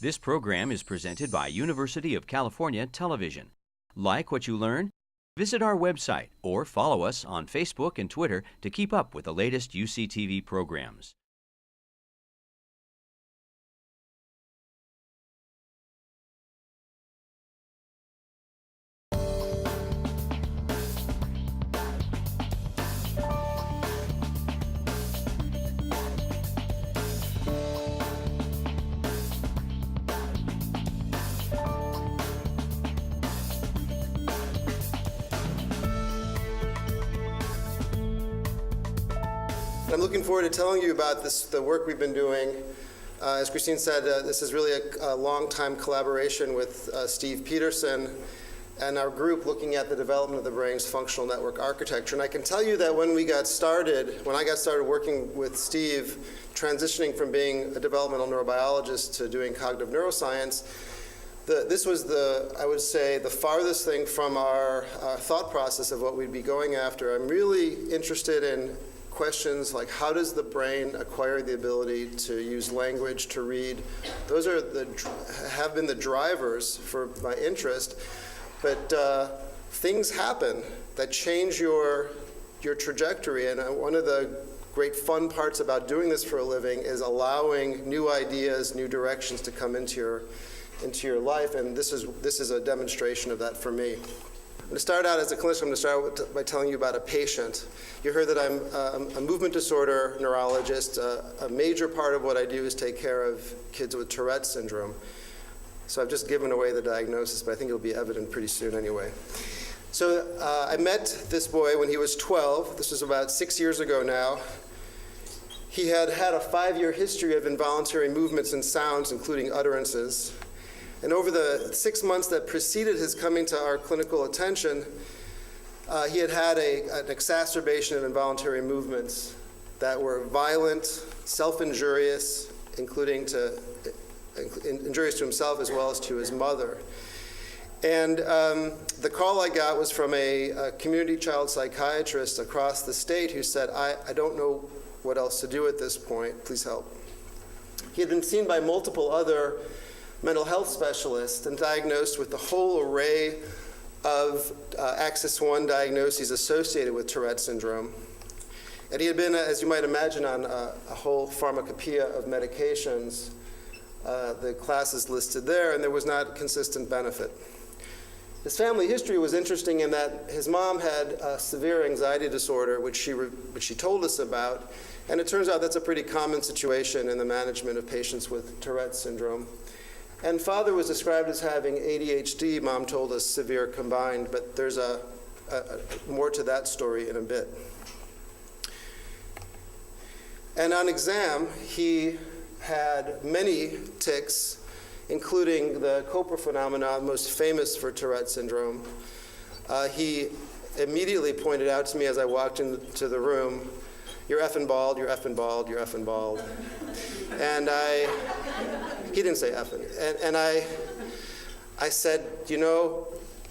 This program is presented by University of California Television. Like what you learn? Visit our website or follow us on Facebook and Twitter to keep up with the latest UCTV programs. I'm looking forward to telling you about the work we've been doing. As Christine said, this is really a long-time collaboration with Steve Peterson and our group looking at the development of the brain's functional network architecture. And I can tell you that when I got started working with Steve, transitioning from being a developmental neurobiologist to doing cognitive neuroscience, this was I would say, the farthest thing from our thought process of what we'd be going after. I'm really interested in questions like, how does the brain acquire the ability to use language, to read? Those have been the drivers for my interest. But things happen that change your trajectory. And one of the great fun parts about doing this for a living is allowing new ideas, new directions to come into your life. And this is a demonstration of that for me. I'm going to start out as a clinician. I'm going to start by telling you about a patient. You heard that I'm a movement disorder neurologist. A major part of what I do is take care of kids with Tourette syndrome. So I've just given away the diagnosis, but I think it'll be evident pretty soon anyway. So I met this boy when he was 12. This was about 6 years ago now. He had had a 5-year history of involuntary movements and sounds, including utterances. And over the 6 months that preceded his coming to our clinical attention, he had had an exacerbation of involuntary movements that were violent, self-injurious, injurious to himself as well as to his mother. And the call I got was from a community child psychiatrist across the state who said, I don't know what else to do at this point, please help. He had been seen by multiple other mental health specialists and diagnosed with the whole array of Axis 1 diagnoses associated with Tourette syndrome. And he had been, as you might imagine, on a whole pharmacopoeia of medications, the classes listed there, and there was not consistent benefit. His family history was interesting in that his mom had a severe anxiety disorder, which she told us about, and it turns out that's a pretty common situation in the management of patients with Tourette syndrome. And father was described as having ADHD, mom told us severe combined, but there's more to that story in a bit. And on exam, he had many tics, including the Copra phenomenon, most famous for Tourette syndrome. He immediately pointed out to me as I walked into the room, "You're effing bald, you're effing bald, you're effing bald." And he didn't say effing. And I said, you know,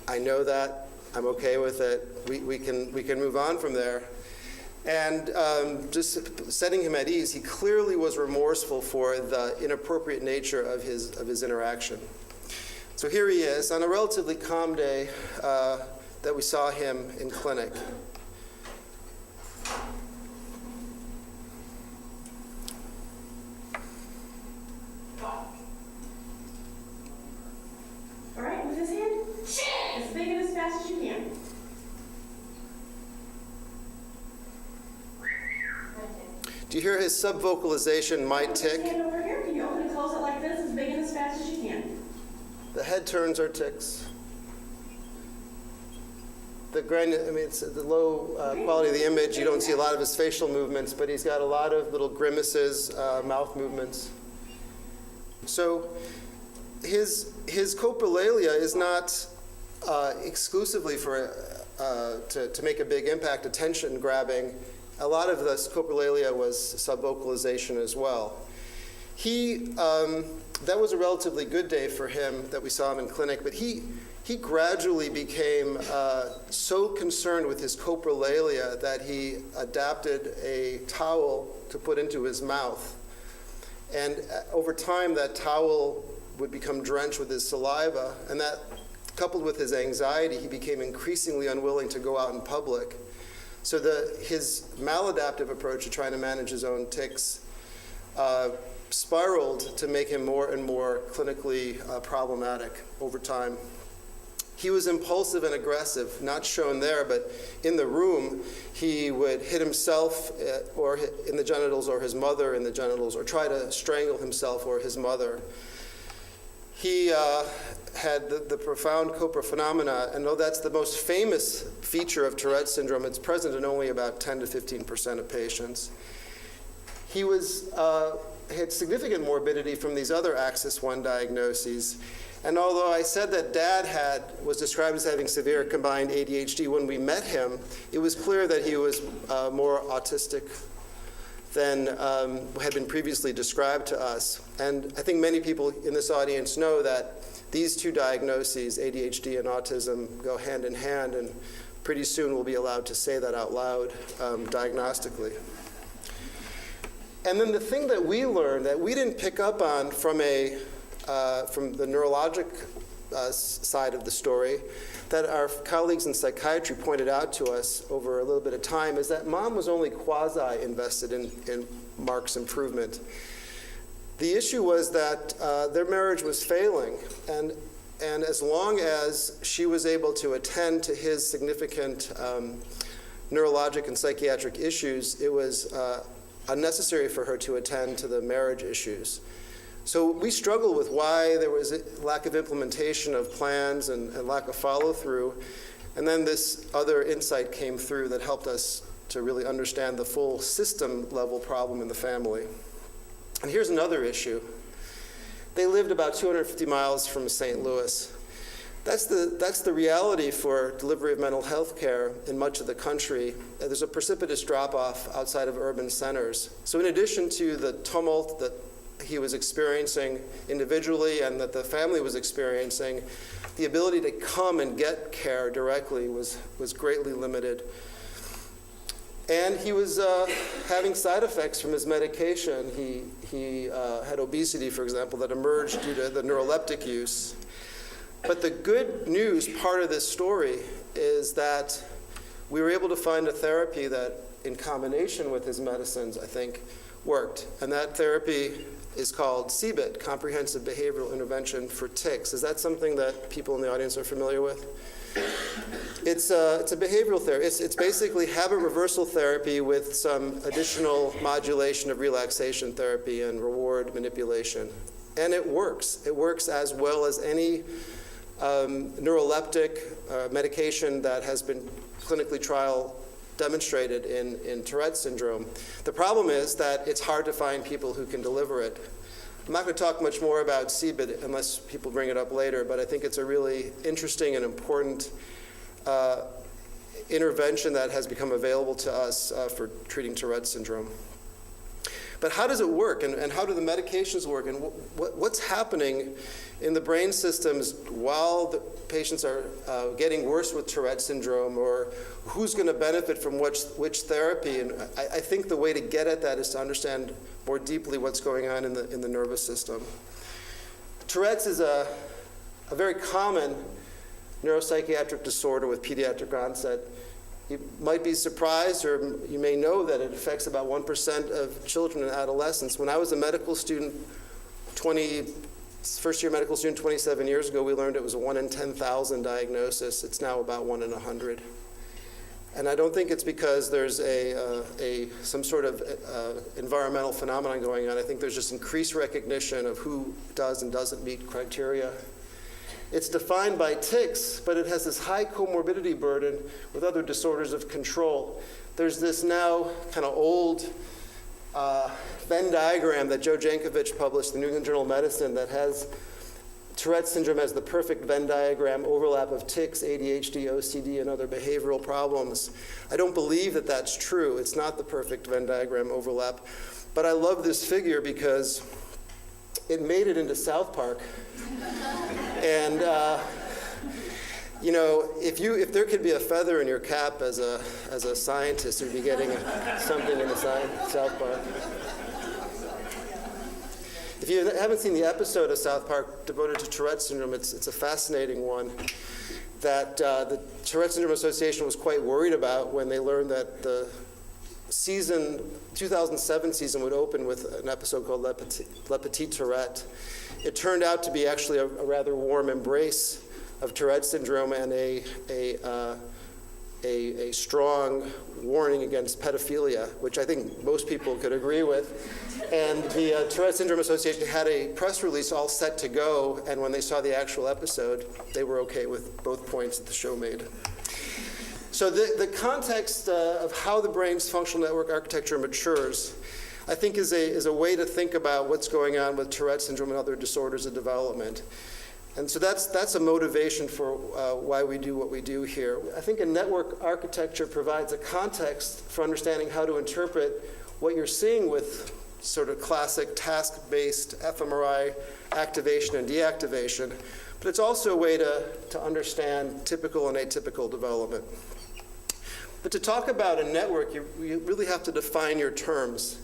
I know that, I'm okay with it, we can move on from there. And just setting him at ease, he clearly was remorseful for the inappropriate nature of his interaction. So here he is on a relatively calm day that we saw him in clinic. All right, with his hand, as big and as fast as you can. Do you hear his subvocalization might tick? Hand over here. Can you open and close it like this, as big and as fast as you can? The head turns are tics. It's the low quality of the image. You don't see a lot of his facial movements, but he's got a lot of little grimaces, mouth movements. So his coprolalia is not exclusively to make a big impact, attention grabbing. A lot of this coprolalia was subvocalization as well. That was a relatively good day for him that we saw him in clinic, but he gradually became so concerned with his coprolalia that he adapted a towel to put into his mouth. And over time, that towel would become drenched with his saliva, and that, coupled with his anxiety, he became increasingly unwilling to go out in public. So his maladaptive approach to trying to manage his own tics spiraled to make him more and more clinically problematic over time. He was impulsive and aggressive, not shown there, but in the room, he would hit himself or in the genitals, or his mother in the genitals, or try to strangle himself or his mother. He had the profound Copra phenomena, and though that's the most famous feature of Tourette syndrome, it's present in only about 10 to 15% of patients. He had significant morbidity from these other Axis 1 diagnoses. And although I said that Dad was described as having severe combined ADHD when we met him, it was clear that he was more autistic than had been previously described to us. And I think many people in this audience know that these two diagnoses, ADHD and autism, go hand in hand, and pretty soon we'll be allowed to say that out loud diagnostically. And then the thing that we learned that we didn't pick up on from the neurologic side of the story, that our colleagues in psychiatry pointed out to us over a little bit of time, is that Mom was only quasi-invested in Mark's improvement. The issue was that their marriage was failing, and as long as she was able to attend to his significant neurologic and psychiatric issues, it was unnecessary for her to attend to the marriage issues. So we struggled with why there was a lack of implementation of plans and lack of follow-through. And then this other insight came through that helped us to really understand the full system-level problem in the family. And here's another issue. They lived about 250 miles from St. Louis. That's the reality for delivery of mental health care in much of the country. There's a precipitous drop-off outside of urban centers. So in addition to the tumult that he was experiencing individually and that the family was experiencing, the ability to come and get care directly was greatly limited. And he was having side effects from his medication. He had obesity, for example, that emerged due to the neuroleptic use. But the good news part of this story is that we were able to find a therapy that, in combination with his medicines, I think, worked. And that therapy is called CBIT, Comprehensive Behavioral Intervention for Tics. Is that something that people in the audience are familiar with? It's a behavioral therapy. It's basically habit reversal therapy with some additional modulation of relaxation therapy and reward manipulation. And it works. It works as well as any neuroleptic medication that has been clinically demonstrated in Tourette syndrome. The problem is that it's hard to find people who can deliver it. I'm not going to talk much more about CBIT unless people bring it up later, but I think it's a really interesting and important intervention that has become available to us for treating Tourette syndrome. But how does it work, and how do the medications work, and what's happening in the brain systems while the patients are getting worse with Tourette syndrome, or who's going to benefit from which therapy? And I think the way to get at that is to understand more deeply what's going on in the nervous system. Tourette's is a very common neuropsychiatric disorder with pediatric onset. You might be surprised, or you may know that it affects about 1% of children and adolescents. When I was a medical student, first-year medical student 27 years ago, we learned it was a 1 in 10,000 diagnosis. It's now about 1 in 100. And I don't think it's because there's some sort of environmental phenomenon going on. I think there's just increased recognition of who does and doesn't meet criteria. It's defined by tics, but it has this high comorbidity burden with other disorders of control. There's this now kind of old Venn diagram that Joe Jankovic published in the New England Journal of Medicine that has Tourette syndrome as the perfect Venn diagram overlap of tics, ADHD, OCD, and other behavioral problems. I don't believe that that's true. It's not the perfect Venn diagram overlap. But I love this figure because it made it into South Park. And you know, if there could be a feather in your cap as a scientist, you'd be getting something in the South Park. If you haven't seen the episode of South Park devoted to Tourette syndrome, it's a fascinating one that the Tourette Syndrome Association was quite worried about when they learned that the 2007 season would open with an episode called Le Petit Tourette. It turned out to be actually a rather warm embrace of Tourette syndrome and a strong warning against pedophilia, which I think most people could agree with. And the Tourette Syndrome Association had a press release all set to go, and when they saw the actual episode, they were okay with both points that the show made. So the context of how the brain's functional network architecture matures, I think is a way to think about what's going on with Tourette syndrome and other disorders of development. And so that's a motivation for why we do what we do here. I think a network architecture provides a context for understanding how to interpret what you're seeing with sort of classic task-based fMRI activation and deactivation, but it's also a way to understand typical and atypical development. But to talk about a network, you really have to define your terms.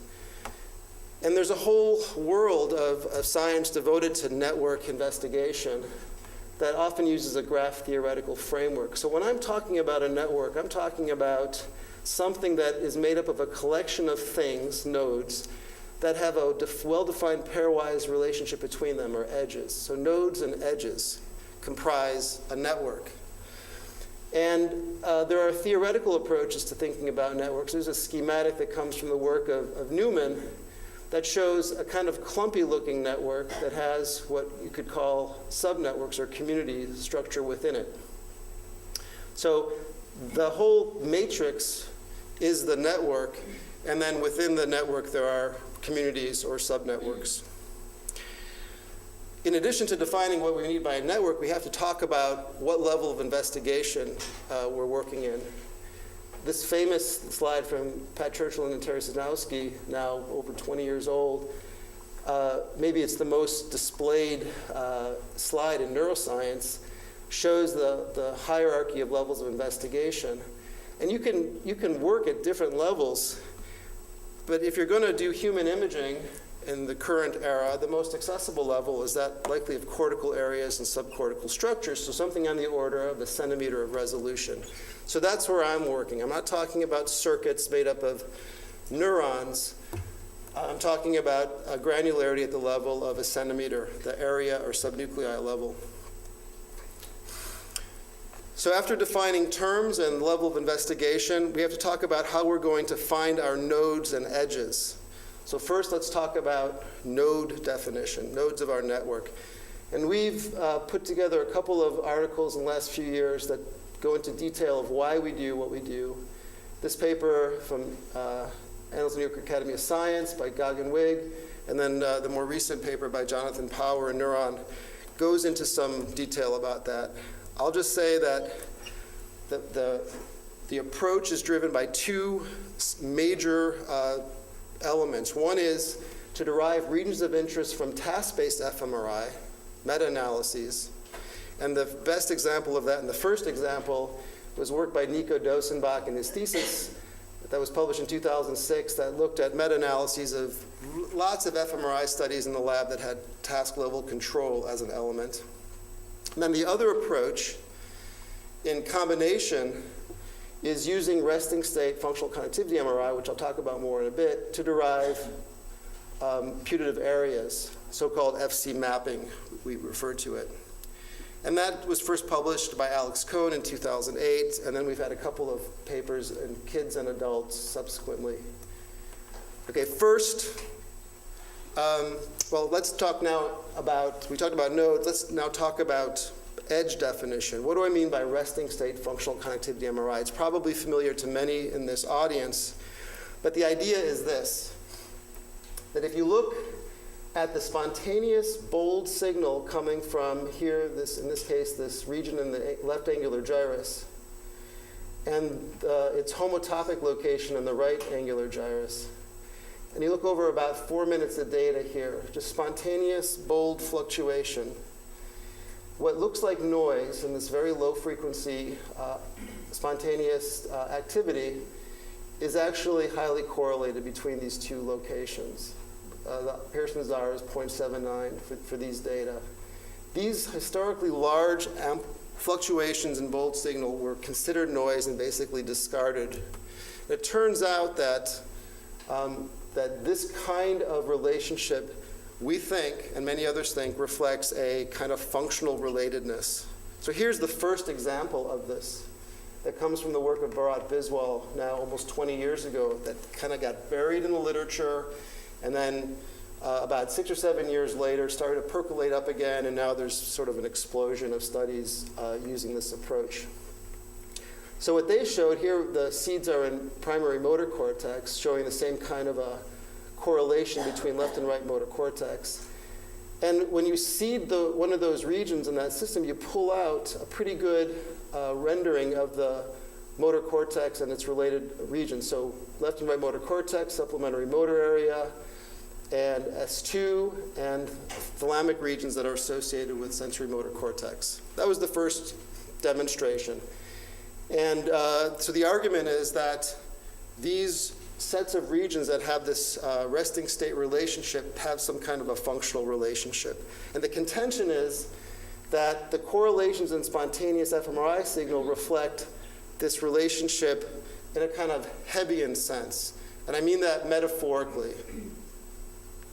And there's a whole world of science devoted to network investigation that often uses a graph theoretical framework. So when I'm talking about a network, I'm talking about something that is made up of a collection of things, nodes, that have a well-defined pairwise relationship between them, or edges. So nodes and edges comprise a network. And there are theoretical approaches to thinking about networks. There's a schematic that comes from the work of Newman that shows a kind of clumpy-looking network that has what you could call subnetworks or community structure within it. So the whole matrix is the network, and then within the network there are communities or subnetworks. In addition to defining what we mean by a network, we have to talk about what level of investigation we're working in. This famous slide from Pat Churchill and Terry Sosnowski, now over 20 years old, maybe it's the most displayed slide in neuroscience, shows the hierarchy of levels of investigation. And you can work at different levels, but if you're going to do human imaging in the current era, the most accessible level is that likely of cortical areas and subcortical structures, so something on the order of a centimeter of resolution. So that's where I'm working. I'm not talking about circuits made up of neurons. I'm talking about granularity at the level of a centimeter, the area or subnuclei level. So after defining terms and level of investigation, we have to talk about how we're going to find our nodes and edges. So first, let's talk about node definition, nodes of our network. And we've put together a couple of articles in the last few years that go into detail of why we do what we do. This paper from Annals of New York Academy of Science by Gagan Wig, and then the more recent paper by Jonathan Power and Neuron goes into some detail about that. I'll just say that the approach is driven by two major elements. One is to derive regions of interest from task-based fMRI, meta-analyses. And the best example of that, and the first example, was work by Nico Dosenbach in his thesis that was published in 2006 that looked at meta-analyses of lots of fMRI studies in the lab that had task-level control as an element. And then the other approach, in combination, is using resting state functional connectivity MRI, which I'll talk about more in a bit, to derive putative areas, so-called FC mapping, we refer to it. And that was first published by Alex Cohn in 2008, and then we've had a couple of papers in kids and adults subsequently. Okay, first, well, let's talk now about, we talked about nodes, let's now talk about edge definition. What do I mean by resting state functional connectivity MRI? It's probably familiar to many in this audience, but the idea is this, that if you look at the spontaneous bold signal coming from here, in this case, this region in the left angular gyrus, and its homotopic location in the right angular gyrus, and you look over about 4 minutes of data here, just spontaneous bold fluctuation, what looks like noise in this very low frequency spontaneous activity is actually highly correlated between these two locations. the Pearson's R is 0.79 for these data. These historically large fluctuations in bold signal were considered noise and basically discarded. It turns out that, that this kind of relationship, we think, and many others think, reflects a kind of functional relatedness. So here's the first example of this that comes from the work of Bharat Biswal now almost 20 years ago that kind of got buried in the literature and then about 6 or 7 years later started to percolate up again, and now there's sort of an explosion of studies using this approach. So what they showed here, the seeds are in primary motor cortex, showing the same kind of a correlation between left and right motor cortex. And when you seed one of those regions in that system, you pull out a pretty good rendering of the motor cortex and its related regions. So left and right motor cortex, supplementary motor area, and S2, and thalamic regions that are associated with sensory motor cortex. That was the first demonstration. And so the argument is that these sets of regions that have this resting state relationship have some kind of a functional relationship. And the contention is that the correlations in spontaneous fMRI signal reflect this relationship in a kind of Hebbian sense. And I mean that metaphorically.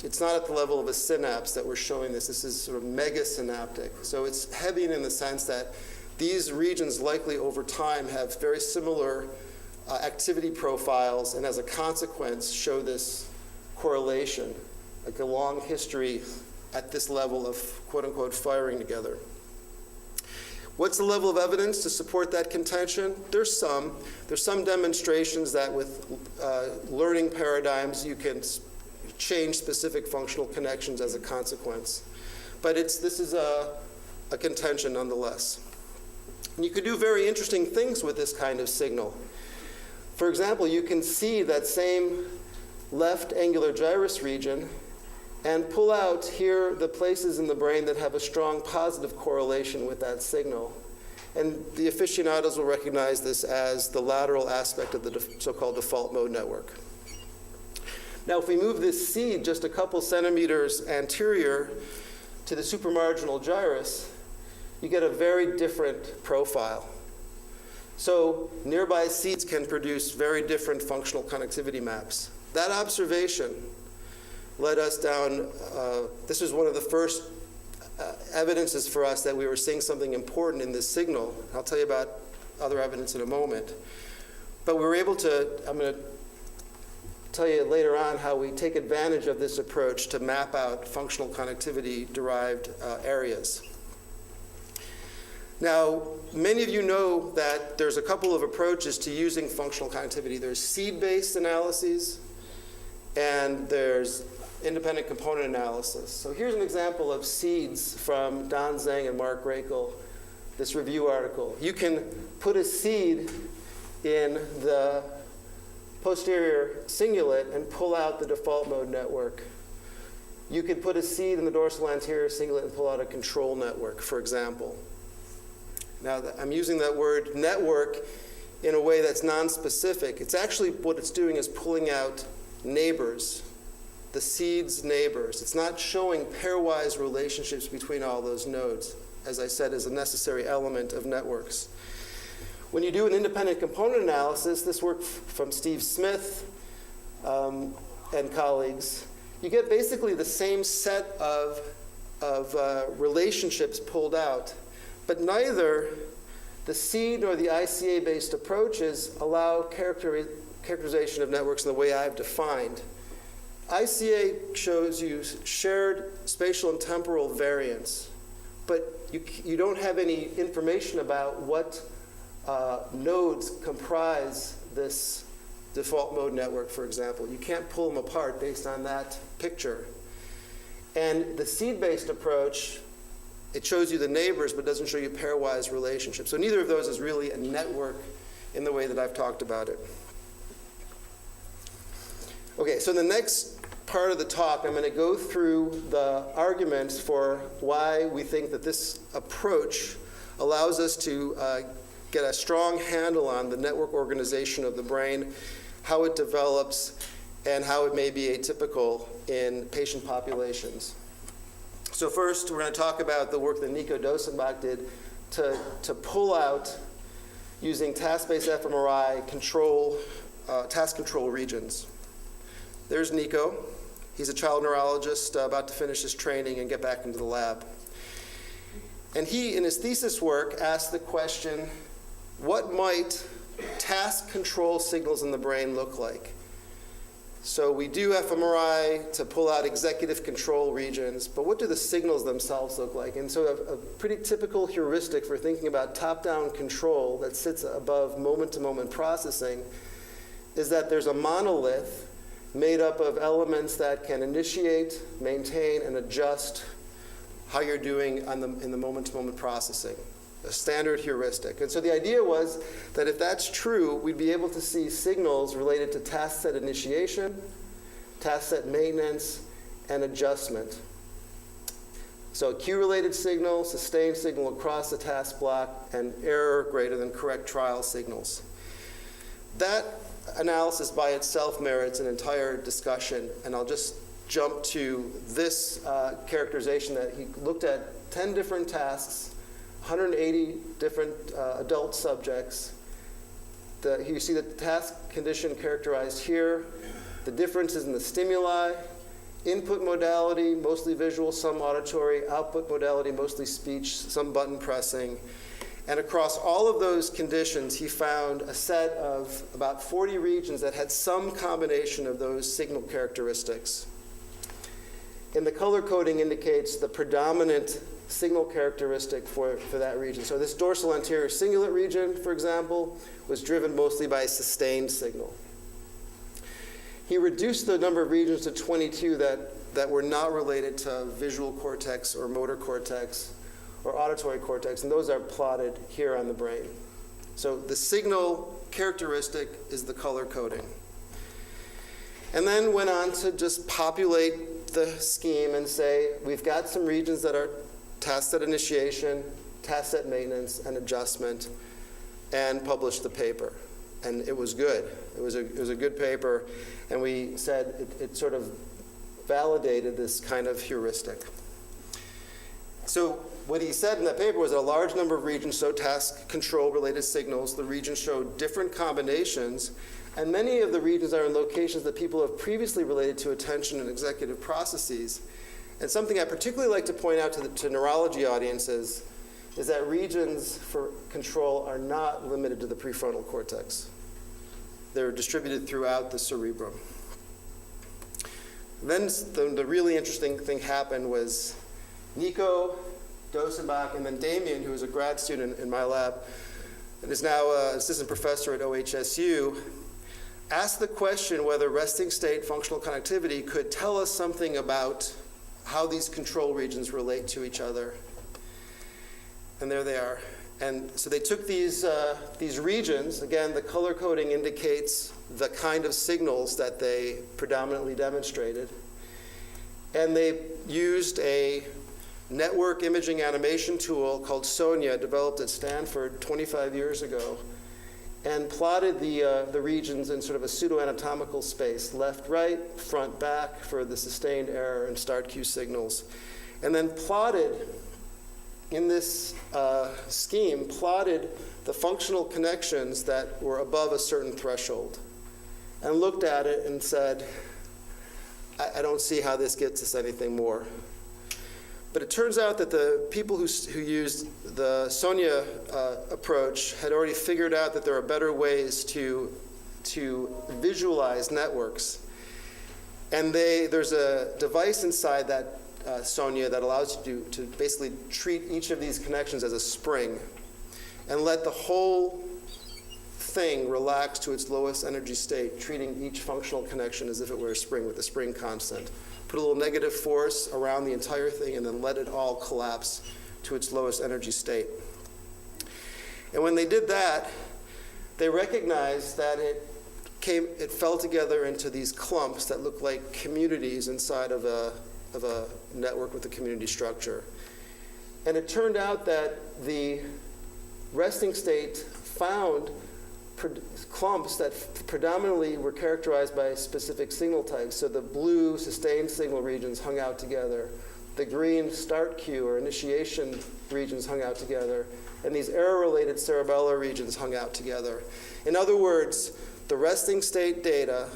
It's not at the level of a synapse that we're showing this. This is sort of megasynaptic. So it's Hebbian in the sense that these regions likely over time have very similar activity profiles, and as a consequence show this correlation, like a long history at this level of quote-unquote firing together. What's the level of evidence to support that contention? There's some demonstrations that with learning paradigms you can change specific functional connections as a consequence. But this is a contention nonetheless. And you could do very interesting things with this kind of signal. For example, you can see that same left angular gyrus region and pull out here the places in the brain that have a strong positive correlation with that signal. And the aficionados will recognize this as the lateral aspect of the so-called default mode network. Now, if we move this seed just a couple centimeters anterior to the supramarginal gyrus, you get a very different profile. So nearby seeds can produce very different functional connectivity maps. That observation led us down, this was one of the first evidences for us that we were seeing something important in this signal. I'll tell you about other evidence in a moment. But we were able to, I'm going to tell you later on how we take advantage of this approach to map out functional connectivity derived areas. Now, many of you know that there's a couple of approaches to using functional connectivity. There's seed-based analyses, and there's independent component analysis. So here's an example of seeds from Don Zhang and Mark Rakel, this review article. You can put a seed in the posterior cingulate and pull out the default mode network. You could put a seed in the dorsal anterior cingulate and pull out a control network, for example. Now, I'm using that word network in a way that's non-specific. It's actually, what it's doing is pulling out neighbors, the seed's neighbors. It's not showing pairwise relationships between all those nodes, as I said, is a necessary element of networks. When you do an independent component analysis, this work from Steve Smith and colleagues, you get basically the same set of relationships pulled out. But neither the seed nor the ICA-based approaches allow characterization of networks in the way I've defined. ICA shows you shared spatial and temporal variance, but you don't have any information about what nodes comprise this default mode network, for example. You can't pull them apart based on that picture. And the seed-based approach, it shows you the neighbors, but doesn't show you pairwise relationships. So neither of those is really a network in the way that I've talked about it. Okay, so in the next part of the talk, I'm going to go through the arguments for why we think that this approach allows us to get a strong handle on the network organization of the brain, how it develops, and how it may be atypical in patient populations. So first, we're going to talk about the work that Nico Dosenbach did to pull out, using task-based fMRI, task control regions. There's Nico. He's a child neurologist about to finish his training and get back into the lab. And he, in his thesis work, asked the question, what might task control signals in the brain look like? So we do fMRI to pull out executive control regions, but what do the signals themselves look like? And so a pretty typical heuristic for thinking about top-down control that sits above moment-to-moment processing is that there's a monolith made up of elements that can initiate, maintain, and adjust how you're doing in the moment-to-moment processing, a standard heuristic. And so the idea was that if that's true, we'd be able to see signals related to task set initiation, task set maintenance, and adjustment. So cue-related signal, sustained signal across the task block, and error greater than correct trial signals. That analysis by itself merits an entire discussion, and I'll just jump to this characterization that he looked at 10 different tasks, 180 different adult subjects. You see the task condition characterized here, the differences in the stimuli, input modality, mostly visual, some auditory, output modality, mostly speech, some button pressing. And across all of those conditions, he found a set of about 40 regions that had some combination of those signal characteristics. And the color coding indicates the predominant signal characteristic for that region. So this dorsal anterior cingulate region, for example, was driven mostly by a sustained signal. He reduced the number of regions to 22 that were not related to visual cortex or motor cortex or auditory cortex, and those are plotted here on the brain. So the signal characteristic is the color coding. And then went on to just populate the scheme and say, we've got some regions that are task set initiation, task set maintenance, and adjustment, and published the paper. And it was good. It was a good paper, and we said it sort of validated this kind of heuristic. So what he said in that paper was that a large number of regions showed task control related signals. The regions showed different combinations, and many of the regions are in locations that people have previously related to attention and executive processes. And something I particularly like to point out to neurology audiences is that regions for control are not limited to the prefrontal cortex. They're distributed throughout the cerebrum. Then the really interesting thing happened was Nico Dosenbach and then Damien, who was a grad student in my lab and is now an assistant professor at OHSU, asked the question whether resting state functional connectivity could tell us something about how these control regions relate to each other. And there they are. And so they took these regions. Again, the color coding indicates the kind of signals that they predominantly demonstrated. And they used a network imaging animation tool called Sonia, developed at Stanford 25 years ago, and plotted the regions in sort of a pseudo-anatomical space, left, right, front, back, for the sustained error and start cue signals. And then plotted, in this scheme, plotted the functional connections that were above a certain threshold, and looked at it and said, I don't see how this gets us anything more. But it turns out that the people who used the Sonia approach had already figured out that there are better ways to visualize networks. And there's a device inside that Sonia that allows you to basically treat each of these connections as a spring and let the whole thing relax to its lowest energy state, treating each functional connection as if it were a spring with a spring constant. Put a little negative force around the entire thing and then let it all collapse to its lowest energy state. And when they did that, they recognized that it fell together into these clumps that looked like communities inside of a network with a community structure. And it turned out that the resting state found clumps that predominantly were characterized by specific signal types. So the blue sustained signal regions hung out together. The green start cue or initiation regions hung out together. And these error-related cerebellar regions hung out together. In other words, the resting state data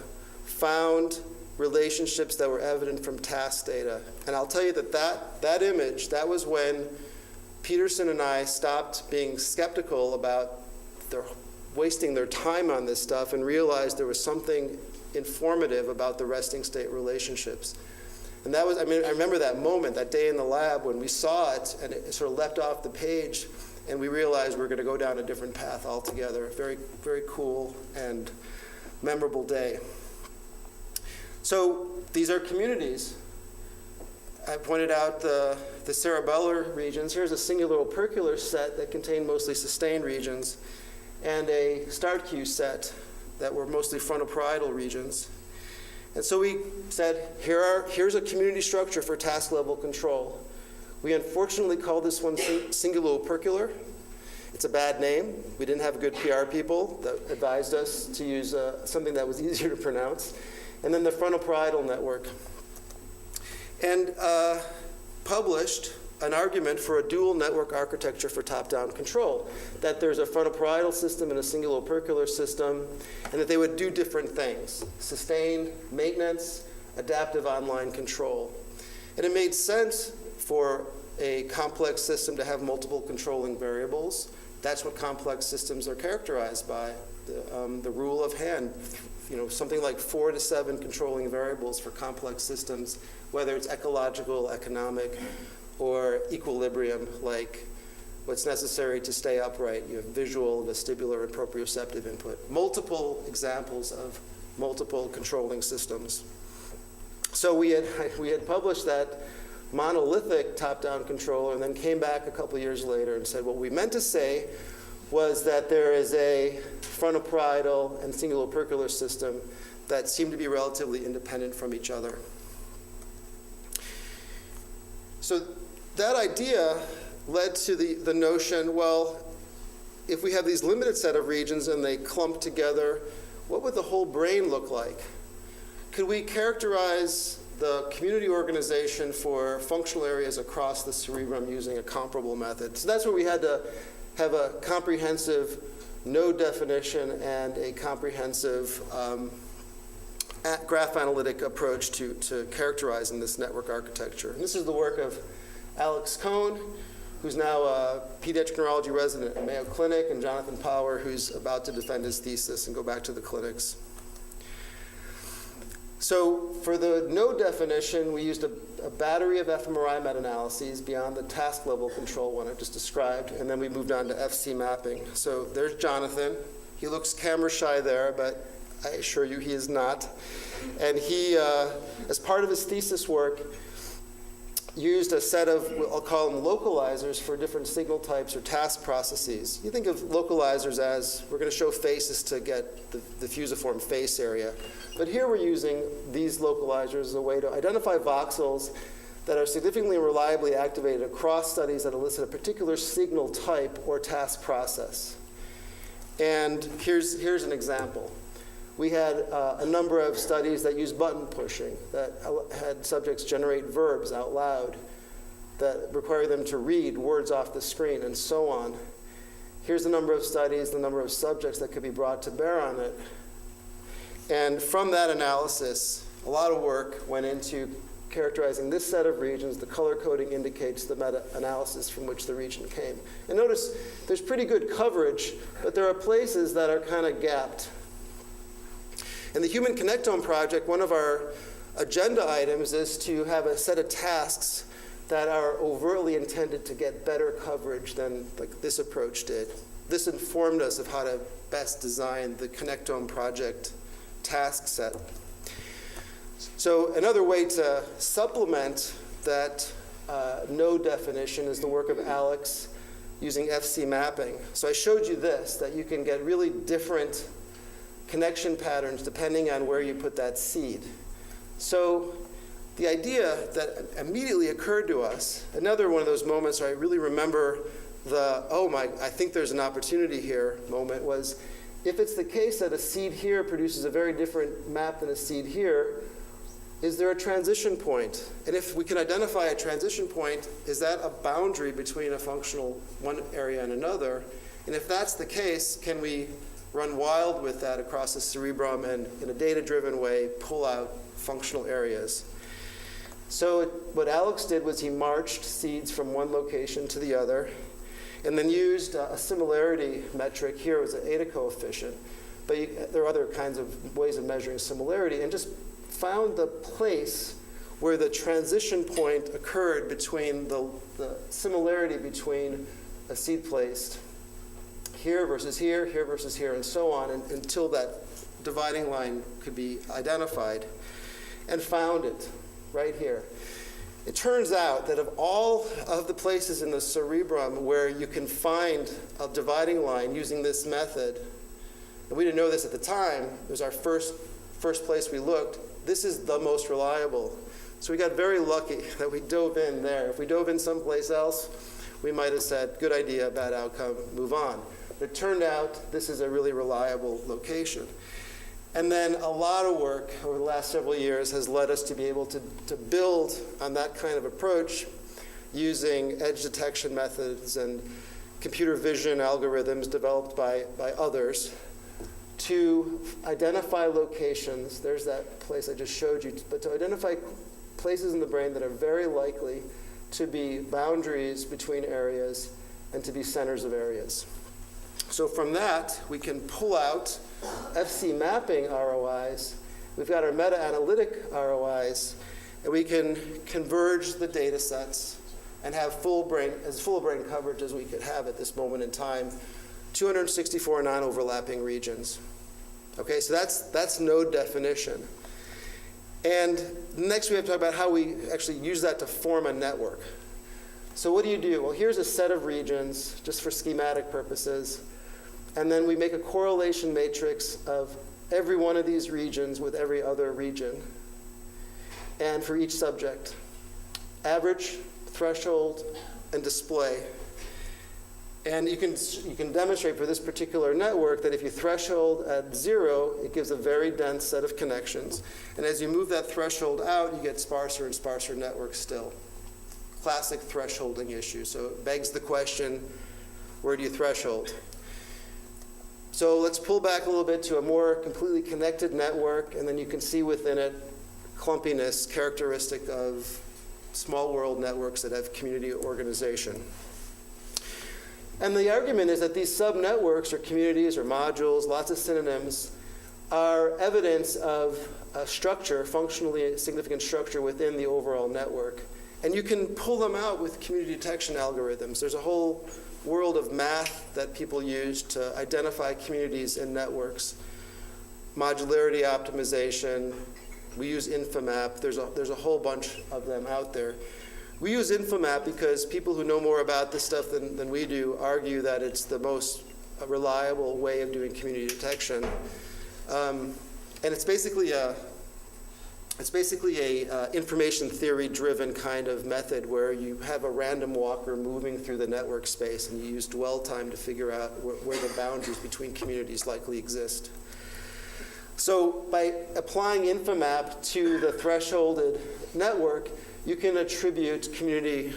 found relationships that were evident from task data. And I'll tell you that image, that was when Peterson and I stopped being skeptical about wasting their time on this stuff and realized there was something informative about the resting state relationships. And that was, I remember that moment, that day in the lab when we saw it and it sort of leapt off the page and we realized we were going to go down a different path altogether. Very, very cool and memorable day. So these are communities. I pointed out the cerebellar regions. Here's a singular-opercular set that contained mostly sustained regions, and a start cue set that were mostly frontoparietal regions. And so we said, here's a community structure for task level control. We unfortunately call this one singular-opercular. It's a bad name. We didn't have good PR people that advised us to use something that was easier to pronounce. And then the frontoparietal network. And published an argument for a dual network architecture for top-down control, that there's a frontoparietal system and a singular-opercular system, and that they would do different things: sustained maintenance, adaptive online control. And it made sense for a complex system to have multiple controlling variables. That's what complex systems are characterized by, the rule of hand. Something like 4 to 7 controlling variables for complex systems, whether it's ecological, economic, or equilibrium, like what's necessary to stay upright. You have visual, vestibular, and proprioceptive input. Multiple examples of multiple controlling systems. So we had published that monolithic top-down controller and then came back a couple years later and said, what we meant to say was that there is a frontoparietal and singular-opercular system that seem to be relatively independent from each other. So that idea led to the notion, well, if we have these limited set of regions and they clump together, what would the whole brain look like? Could we characterize the community organization for functional areas across the cerebrum using a comparable method? So that's where we had to have a comprehensive node definition and a comprehensive graph analytic approach to characterizing this network architecture. And this is the work of Alex Cohn, who's now a pediatric neurology resident at Mayo Clinic, and Jonathan Power, who's about to defend his thesis and go back to the clinics. So for the node definition, we used a battery of fMRI meta-analyses beyond the task level control one I just described, and then we moved on to FC mapping. So there's Jonathan. He looks camera shy there, but I assure you he is not. And he, as part of his thesis work, used a set of, I'll call them localizers for different signal types or task processes. You think of localizers as, we're going to show faces to get the fusiform face area. But here we're using these localizers as a way to identify voxels that are significantly and reliably activated across studies that elicit a particular signal type or task process. And here's an example. We had a number of studies that used button pushing, that had subjects generate verbs out loud, that require them to read words off the screen, and so on. Here's the number of studies, the number of subjects that could be brought to bear on it. And from that analysis, a lot of work went into characterizing this set of regions. The color coding indicates the meta-analysis from which the region came. And notice there's pretty good coverage, but there are places that are kind of gapped. In the Human Connectome Project, one of our agenda items is to have a set of tasks that are overtly intended to get better coverage than like this approach did. This informed us of how to best design the Connectome Project task set. So another way to supplement that node definition is the work of Alex using FC mapping. So I showed you this, that you can get really different connection patterns depending on where you put that seed. So the idea that immediately occurred to us, another one of those moments where I really remember the, oh my, I think there's an opportunity here moment, was if it's the case that a seed here produces a very different map than a seed here, is there a transition point? And if we can identify a transition point, is that a boundary between a functional one area and another? And if that's the case, can we run wild with that across the cerebrum and in a data-driven way pull out functional areas? So what Alex did was he marched seeds from one location to the other and then used a similarity metric. Here was an eta coefficient, but there are other kinds of ways of measuring similarity, and just found the place where the transition point occurred between the similarity between a seed placed here versus here, here versus here, and so on, until that dividing line could be identified, and found it right here. It turns out that of all of the places in the cerebrum where you can find a dividing line using this method, and we didn't know this at the time, it was our first place we looked, this is the most reliable. So we got very lucky that we dove in there. If we dove in someplace else, we might have said, good idea, bad outcome, move on. But it turned out this is a really reliable location. And then a lot of work over the last several years has led us to be able to build on that kind of approach using edge detection methods and computer vision algorithms developed by others to identify locations. There's that place I just showed you, but to identify places in the brain that are very likely to be boundaries between areas and to be centers of areas. So from that, we can pull out FC mapping ROIs. We've got our meta-analytic ROIs, and we can converge the data sets and have as full brain coverage as we could have at this moment in time, 264 non-overlapping regions. Okay, so that's node definition. And next we have to talk about how we actually use that to form a network. So what do? Well, here's a set of regions, just for schematic purposes. And then we make a correlation matrix of every one of these regions with every other region. And for each subject, average, threshold, and display. And you can demonstrate for this particular network that if you threshold at 0, it gives a very dense set of connections. And as you move that threshold out, you get sparser and sparser networks still. Classic thresholding issue. So it begs the question, where do you threshold? So let's pull back a little bit to a more completely connected network, and then you can see within it clumpiness characteristic of small world networks that have community organization. And the argument is that these sub-networks or communities or modules, lots of synonyms, are evidence of a structure, functionally significant structure within the overall network. And you can pull them out with community detection algorithms. There's a whole world of math that people use to identify communities in networks. Modularity optimization, we use InfoMap. There's a whole bunch of them out there. We use InfoMap because people who know more about this stuff than we do argue that it's the most reliable way of doing community detection. And it's basically a information theory driven kind of method where you have a random walker moving through the network space and you use dwell time to figure out where the boundaries between communities likely exist. So by applying InfoMap to the thresholded network, you can attribute community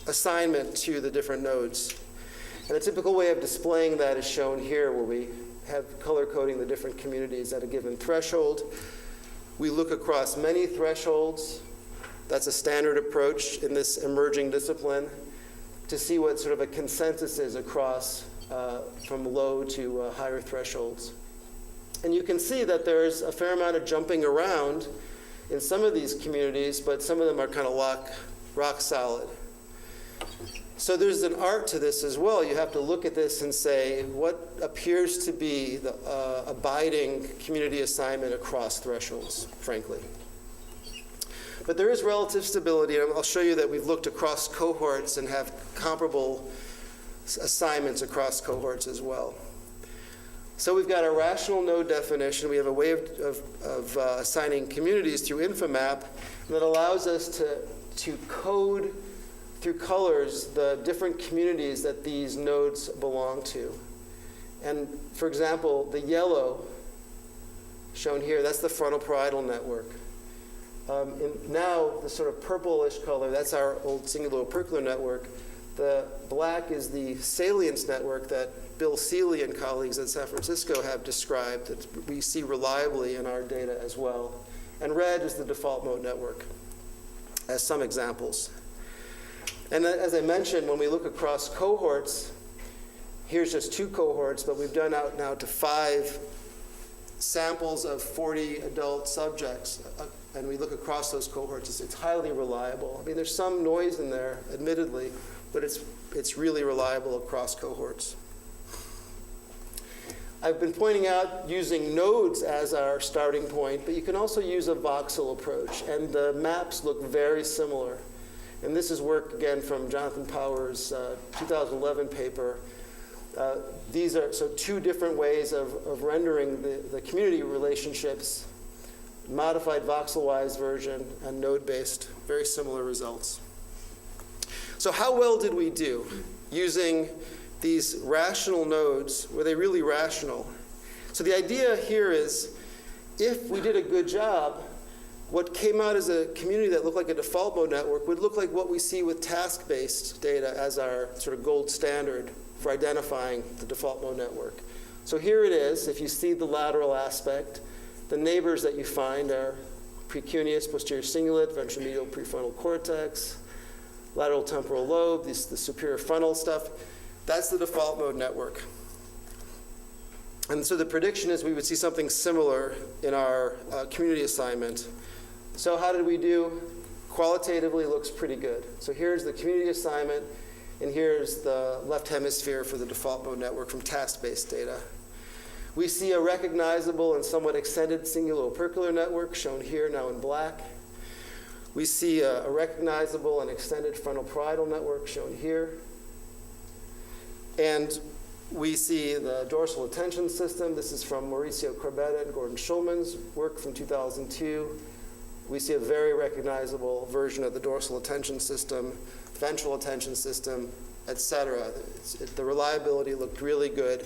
assignment to the different nodes. And a typical way of displaying that is shown here, where we have color coding the different communities at a given threshold. We look across many thresholds. That's a standard approach in this emerging discipline to see what sort of a consensus is across from low to higher thresholds. And you can see that there's a fair amount of jumping around in some of these communities, but some of them are kind of rock solid. So there's an art to this as well. You have to look at this and say, what appears to be the abiding community assignment across thresholds, frankly. But there is relative stability, and I'll show you that we've looked across cohorts and have comparable assignments across cohorts as well. So we've got a rational node definition. We have a way of assigning communities through InfoMap that allows us to code through colors the different communities that these nodes belong to. And for example, the yellow shown here, that's the frontal parietal network. Now, the sort of purplish color, that's our old cinguloopercular network. The black is the salience network that Bill Seeley and colleagues at San Francisco have described that we see reliably in our data as well. And red is the default mode network, as some examples. And as I mentioned, when we look across cohorts, here's just 2 cohorts, but we've done out now to 5 samples of 40 adult subjects, and we look across those cohorts, it's highly reliable. I mean, there's some noise in there, admittedly, but it's really reliable across cohorts. I've been pointing out using nodes as our starting point, but you can also use a voxel approach, and the maps look very similar. And this is work, again, from Jonathan Power's 2011 paper. These are 2 different ways of rendering the community relationships, modified voxel-wise version and node-based, very similar results. So how well did we do using these rational nodes? Were they really rational? So the idea here is, if we did a good job, what came out as a community that looked like a default mode network would look like what we see with task-based data as our sort of gold standard for identifying the default mode network. So here it is. If you see the lateral aspect, the neighbors that you find are precuneus, posterior cingulate, ventromedial prefrontal cortex, lateral temporal lobe, the superior frontal stuff. That's the default mode network. And so the prediction is we would see something similar in our community assignment. So how did we do? Qualitatively, looks pretty good. So here's the community assignment, and here's the left hemisphere for the default mode network from task-based data. We see a recognizable and somewhat extended cinguloopercular network, shown here now in black. We see a recognizable and extended frontal parietal network, shown here. And we see the dorsal attention system. This is from Mauricio Corbetta and Gordon Schulman's work from 2002. We see a very recognizable version of the dorsal attention system, ventral attention system, et cetera. The reliability looked really good.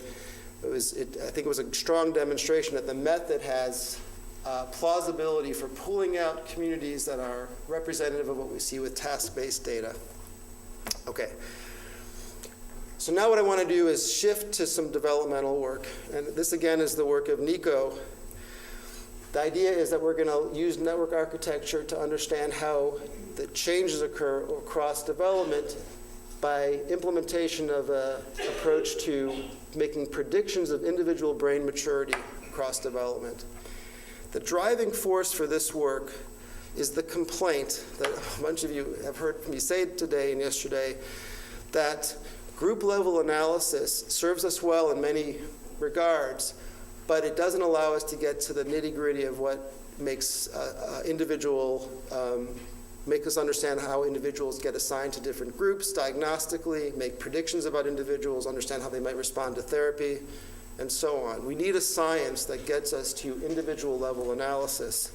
I think it was a strong demonstration that the method has plausibility for pulling out communities that are representative of what we see with task-based data. Okay. So now what I want to do is shift to some developmental work. And this, again, is the work of Nico. The idea is that we're going to use network architecture to understand how the changes occur across development by implementation of an approach to making predictions of individual brain maturity across development. The driving force for this work is the complaint that a bunch of you have heard me say today and yesterday, that group-level analysis serves us well in many regards, but it doesn't allow us to get to the nitty-gritty of what makes make us understand how individuals get assigned to different groups diagnostically, make predictions about individuals, understand how they might respond to therapy, and so on. We need a science that gets us to individual-level analysis.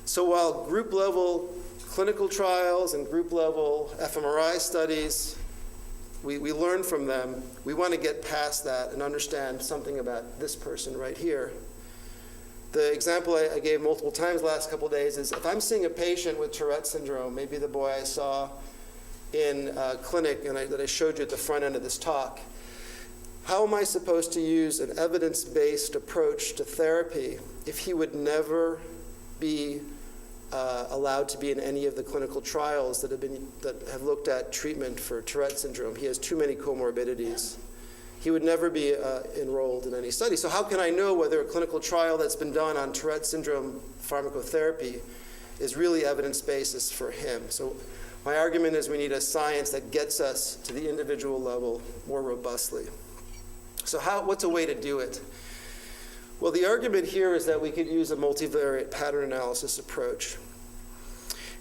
So while group-level clinical trials and group-level fMRI studies, we learn from them, we want to get past that and understand something about this person right here. The example I gave multiple times the last couple of days is if I'm seeing a patient with Tourette syndrome, maybe the boy I saw in clinic and that I showed you at the front end of this talk, how am I supposed to use an evidence-based approach to therapy if he would never be allowed to be in any of the clinical trials that have looked at treatment for Tourette syndrome? He has too many comorbidities. He would never be enrolled in any study. So how can I know whether a clinical trial that's been done on Tourette syndrome pharmacotherapy is really evidence-based for him? So my argument is we need a science that gets us to the individual level more robustly. So what's a way to do it? Well, the argument here is that we could use a multivariate pattern analysis approach.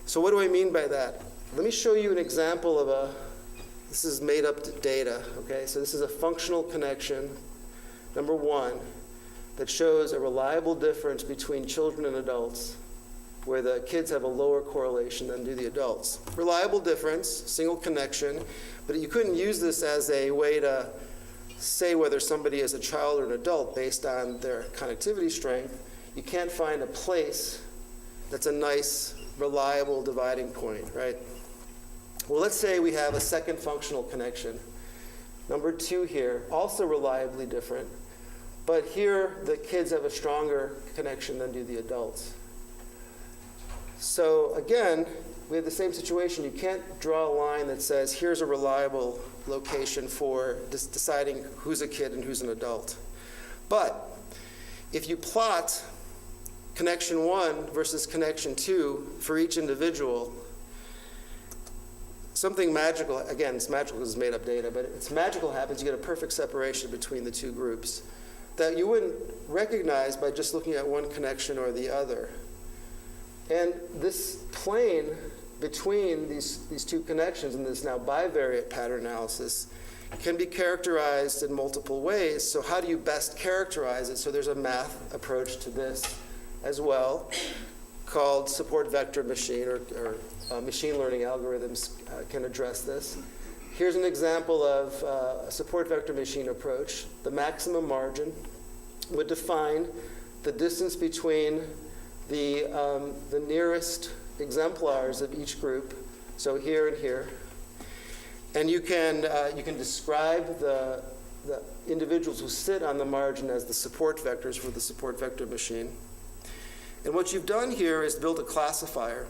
So what do I mean by that? Let me show you an example of this is made up data, okay? So this is a functional connection, number one, that shows a reliable difference between children and adults, where the kids have a lower correlation than do the adults. Reliable difference, single connection, but you couldn't use this as a way to say whether somebody is a child or an adult based on their connectivity strength, you can't find a place that's a nice, reliable dividing point, right? Well, let's say we have a second functional connection. Number 2 here, also reliably different, but here the kids have a stronger connection than do the adults. So again, we have the same situation. You can't draw a line that says, here's a reliable location for deciding who's a kid and who's an adult. But if you plot connection 1 versus connection 2 for each individual, something magical, again, it's magical because it's made up data, but it's magical happens. You get a perfect separation between the two groups that you wouldn't recognize by just looking at one connection or the other. And this plane between these two connections in this now bivariate pattern analysis can be characterized in multiple ways. So how do you best characterize it? So there's a math approach to this as well called support vector machine, or machine learning algorithms can address this. Here's an example of a support vector machine approach. The maximum margin would define the distance between the nearest exemplars of each group, so here and here. And you can describe the individuals who sit on the margin as the support vectors for the support vector machine. And what you've done here is built a classifier.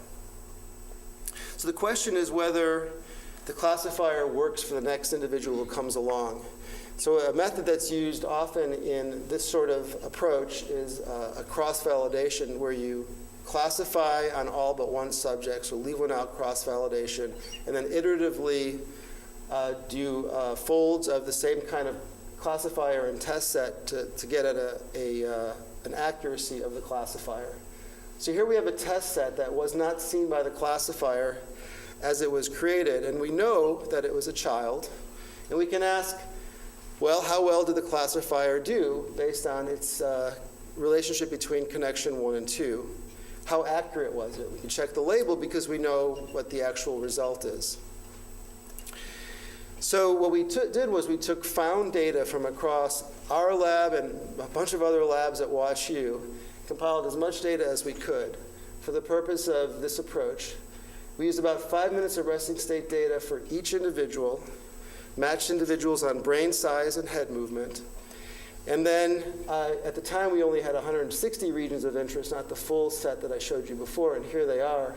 So the question is whether the classifier works for the next individual who comes along. So a method that's used often in this sort of approach is a cross-validation, where you classify on all but one subject, so leave one out, cross-validation, and then iteratively do folds of the same kind of classifier and test set to get at an accuracy of the classifier. So here we have a test set that was not seen by the classifier as it was created, and we know that it was a child, and we can ask, well, how well did the classifier do based on its relationship between connection 1 and 2? How accurate was it? We can check the label because we know what the actual result is. So what we did was we took found data from across our lab and a bunch of other labs at WashU, compiled as much data as we could for the purpose of this approach. We used about 5 minutes of resting state data for each individual, matched individuals on brain size and head movement. And then at the time, we only had 160 regions of interest, not the full set that I showed you before, and here they are.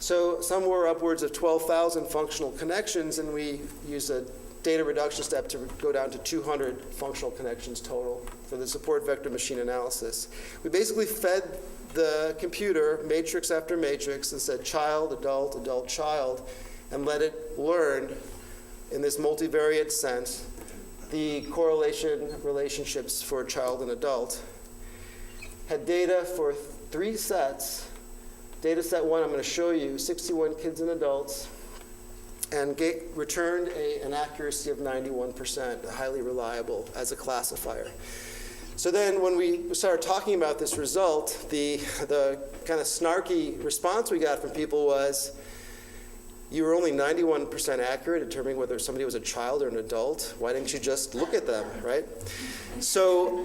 So some were upwards of 12,000 functional connections, and we used a data reduction step to go down to 200 functional connections total for the support vector machine analysis. We basically fed the computer matrix after matrix and said child, adult, adult, child, and let it learn in this multivariate sense the correlation relationships for child and adult. Had data for 3 sets. Data set 1, I'm going to show you, 61 kids and adults, and returned an accuracy of 91%, highly reliable as a classifier. So then when we started talking about this result, the kind of snarky response we got from people was, you were only 91% accurate, determining whether somebody was a child or an adult. Why didn't you just look at them, right? So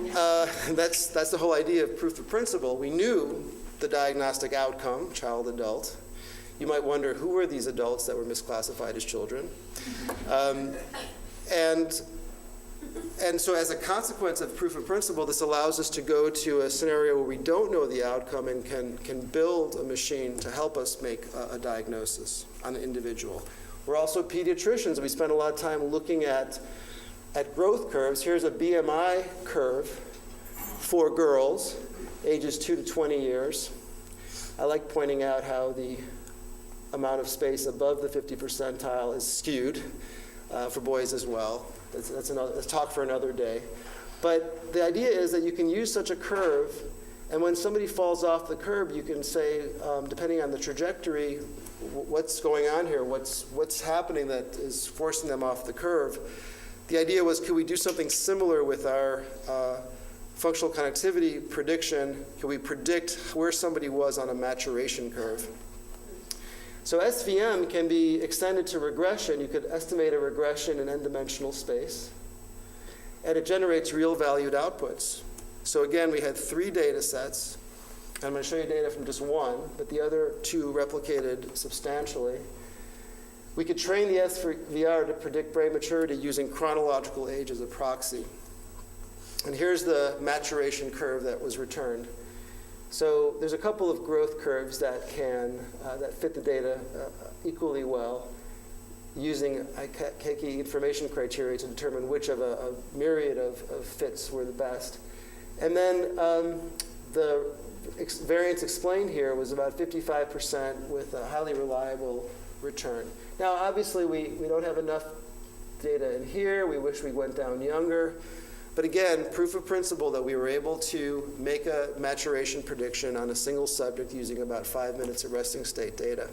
that's the whole idea of proof of principle. We knew the diagnostic outcome, child, adult. You might wonder, who were these adults that were misclassified as children? And so as a consequence of proof of principle, this allows us to go to a scenario where we don't know the outcome and can build a machine to help us make a diagnosis on an individual. We're also pediatricians. We spend a lot of time looking at growth curves. Here's a BMI curve for girls, ages 2 to 20 years. I like pointing out how the amount of space above the 50 percentile is skewed for boys as well. That's a talk for another day. But the idea is that you can use such a curve, and when somebody falls off the curve, you can say, depending on the trajectory, what's going on here, what's happening that is forcing them off the curve. The idea was, could we do something similar with our functional connectivity prediction? Could we predict where somebody was on a maturation curve? So SVM can be extended to regression. You could estimate a regression in n-dimensional space. and it generates real valued outputs. So again, we had 3 data sets. I'm going to show you data from just one, but the other 2 replicated substantially. We could train the SVR to predict brain maturity using chronological age as a proxy. And here's the maturation curve that was returned. So there's a couple of growth curves that that fit the data equally well, using Keiki information criteria to determine which of a myriad of fits were the best. And then the variance explained here was about 55% with a highly reliable return. Now, obviously, we don't have enough data in here. We wish we went down younger. But again, proof of principle that we were able to make a maturation prediction on a single subject using about 5 minutes of resting state data.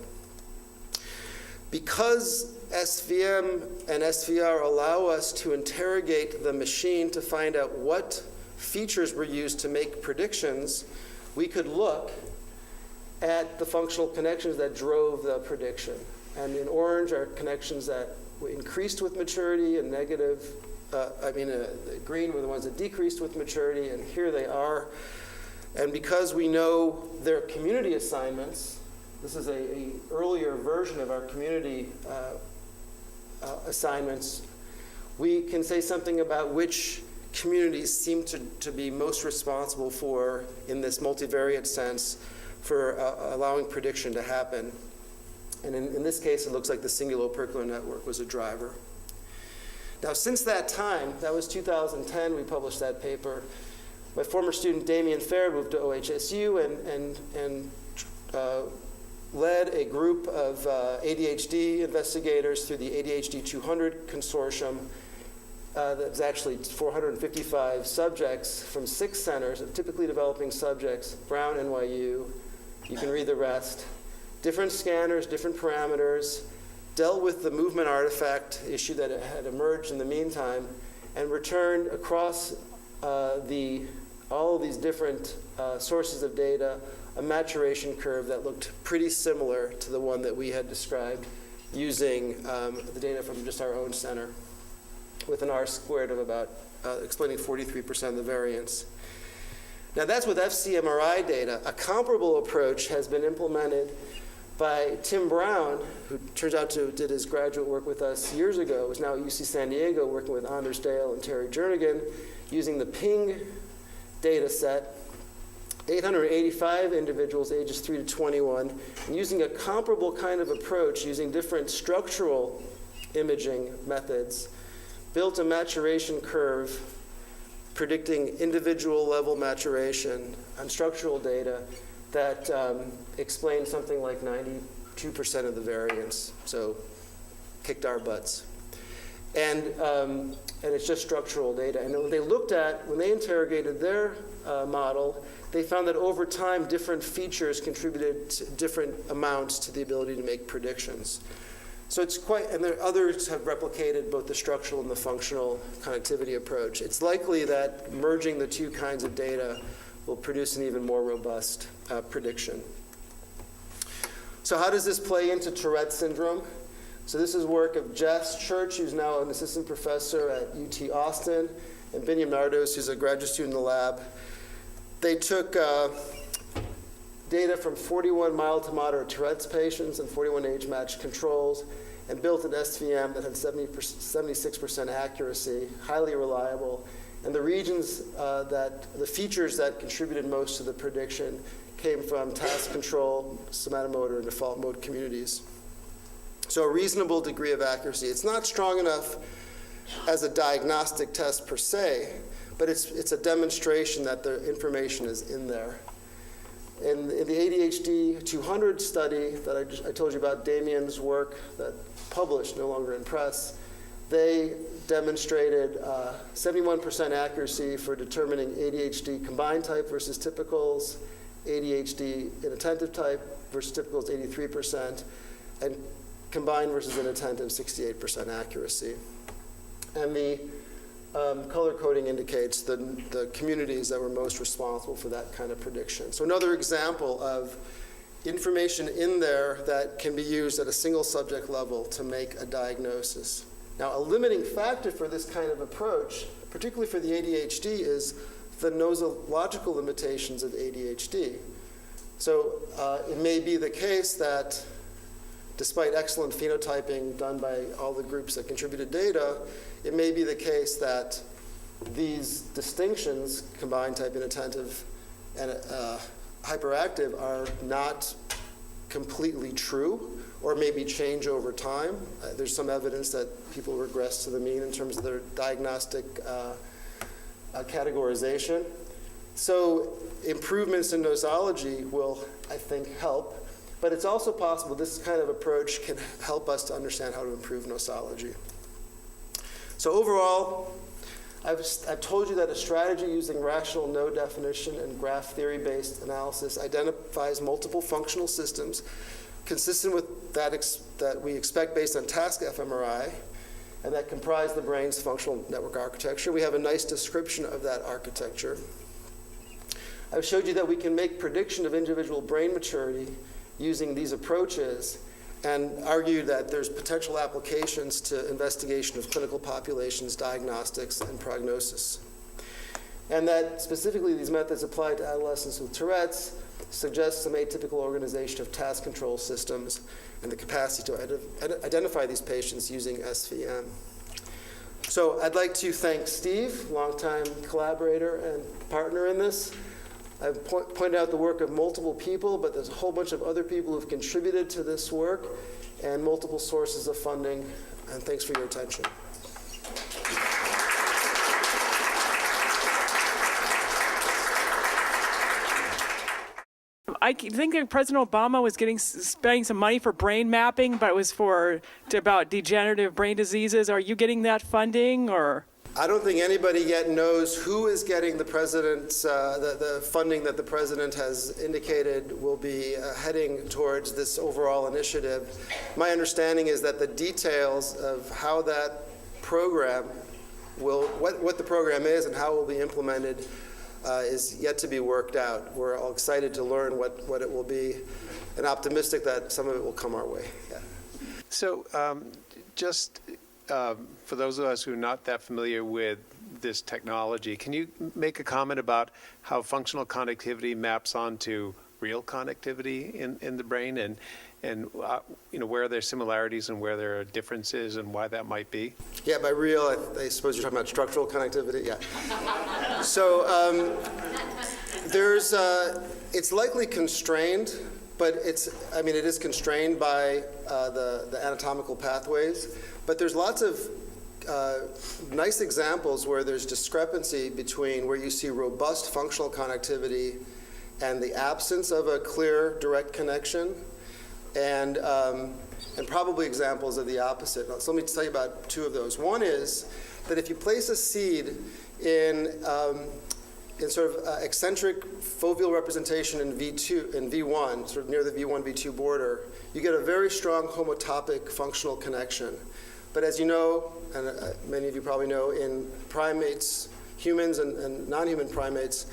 Because SVM and SVR allow us to interrogate the machine to find out what features were used to make predictions, we could look at the functional connections that drove the prediction. And in orange are connections that increased with maturity, and green were the ones that decreased with maturity, and here they are. And because we know their community assignments, this is a earlier version of our community assignments, we can say something about which communities seem to be most responsible for, in this multivariate sense, for allowing prediction to happen. And in this case, it looks like the singulo-opercular network was a driver. Now, since that time, that was 2010, we published that paper. My former student, Damien Fair, moved to OHSU and led a group of ADHD investigators through the ADHD 200 consortium. That was actually 455 subjects from 6 centers of typically developing subjects, Brown, NYU. You can read the rest. Different scanners, different parameters, dealt with the movement artifact issue that had emerged in the meantime, and returned across all of these different sources of data a maturation curve that looked pretty similar to the one that we had described using the data from just our own center, with an R-squared of about explaining 43% of the variance. Now that's with fcMRI data. A comparable approach has been implemented by Tim Brown, who turns out did his graduate work with us years ago, is now at UC San Diego working with Anders Dale and Terry Jernigan, using the PING data set, 885 individuals ages 3 to 21, and using a comparable kind of approach, using different structural imaging methods, built a maturation curve predicting individual level maturation on structural data that explained something like 92% of the variance, so kicked our butts. And it's just structural data. And when they interrogated their model, they found that over time, different features contributed to different amounts to the ability to make predictions. So it's and others have replicated both the structural and the functional connectivity approach. It's likely that merging the 2 kinds of data will produce an even more robust prediction. So how does this play into Tourette syndrome? So this is work of Jess Church, who's now an assistant professor at UT Austin, and Binyam Nardos, who's a graduate student in the lab. They took data from 41 mild to moderate Tourette's patients and 41 age-matched controls, and built an SVM that had 76% accuracy, highly reliable. And the regions the features that contributed most to the prediction came from task control, somatomotor, and default mode communities. So a reasonable degree of accuracy. It's not strong enough as a diagnostic test per se, but it's a demonstration that the information is in there. In the ADHD 200 study that I told you about, Damien's work that published, no longer in press, they demonstrated 71% accuracy for determining ADHD combined type versus typicals, ADHD inattentive type versus typicals, 83%, and combined versus inattentive, 68% accuracy. And the color coding indicates the communities that were most responsible for that kind of prediction. So another example of information in there that can be used at a single subject level to make a diagnosis. Now, a limiting factor for this kind of approach, particularly for the ADHD, is the nosological limitations of ADHD. So it may be the case that despite excellent phenotyping done by all the groups that contributed data, it may be the case that these distinctions, combined type inattentive and hyperactive, are not completely true, or maybe change over time. There's some evidence that people regress to the mean in terms of their diagnostic categorization. So improvements in nosology will, I think, help. But it's also possible this kind of approach can help us to understand how to improve nosology. So overall, I've told you that a strategy using rational node definition and graph theory-based analysis identifies multiple functional systems consistent with that we expect based on task fMRI, and that comprise the brain's functional network architecture. We have a nice description of that architecture. I've showed you that we can make prediction of individual brain maturity using these approaches, and argued that there's potential applications to investigation of clinical populations, diagnostics, and prognosis. And that specifically these methods apply to adolescents with Tourette's suggest some atypical organization of task control systems and the capacity to identify these patients using SVM. So I'd like to thank Steve, longtime collaborator and partner in this. I've pointed out the work of multiple people, but there's a whole bunch of other people who've contributed to this work and multiple sources of funding, and thanks for your attention. I think that President Obama was spending some money for brain mapping, but it was about degenerative brain diseases. Are you getting that funding, or? I don't think anybody yet knows who is getting the president's, the funding that the president has indicated will be heading towards this overall initiative. My understanding is that the details of how that program will, what the program is and how it will be implemented is yet to be worked out. We're all excited to learn what it will be and optimistic that some of it will come our way. Yeah. So just for those of us who are not that familiar with this technology, can you make a comment about how functional connectivity maps onto real connectivity in the brain, and you know, where are there similarities and where there are differences and why that might be? Yeah, by real, I suppose you're talking about structural connectivity. Yeah. So it's likely constrained, but it is constrained by the anatomical pathways. But there's lots of nice examples where there's discrepancy between where you see robust functional connectivity and the absence of a clear direct connection, and probably examples of the opposite. So let me tell you about two of those. One is that if you place a seed in sort of eccentric foveal representation in V1, sort of near the V1, V2 border, you get a very strong homotopic functional connection. But as you know, and many of you probably know, in primates, humans and non-human primates,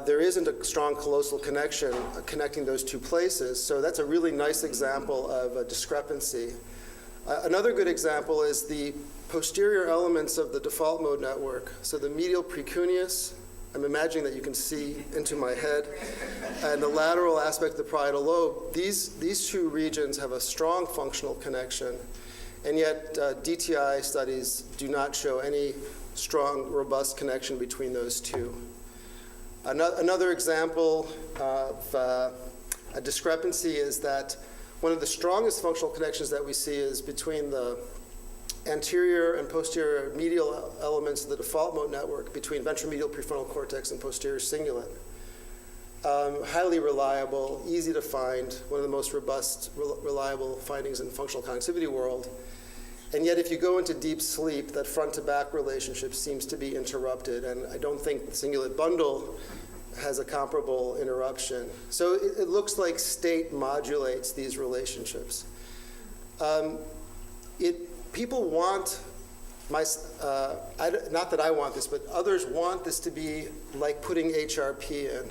there isn't a strong callosal connection connecting those two places. So that's a really nice example of a discrepancy. Another good example is the posterior elements of the default mode network. So the medial precuneus, I'm imagining that you can see into my head, and the lateral aspect of the parietal lobe, these two regions have a strong functional connection. And yet, DTI studies do not show any strong, robust connection between those two. Another example of a discrepancy is that one of the strongest functional connections that we see is between the anterior and posterior medial elements of the default mode network, between ventromedial prefrontal cortex and posterior cingulate. Highly reliable, easy to find, one of the most robust, reliable findings in functional connectivity world. And yet if you go into deep sleep, that front to back relationship seems to be interrupted, and I don't think the cingulate bundle has a comparable interruption. So it looks like state modulates these relationships. People want, not that I want this, but others want this to be like putting HRP in.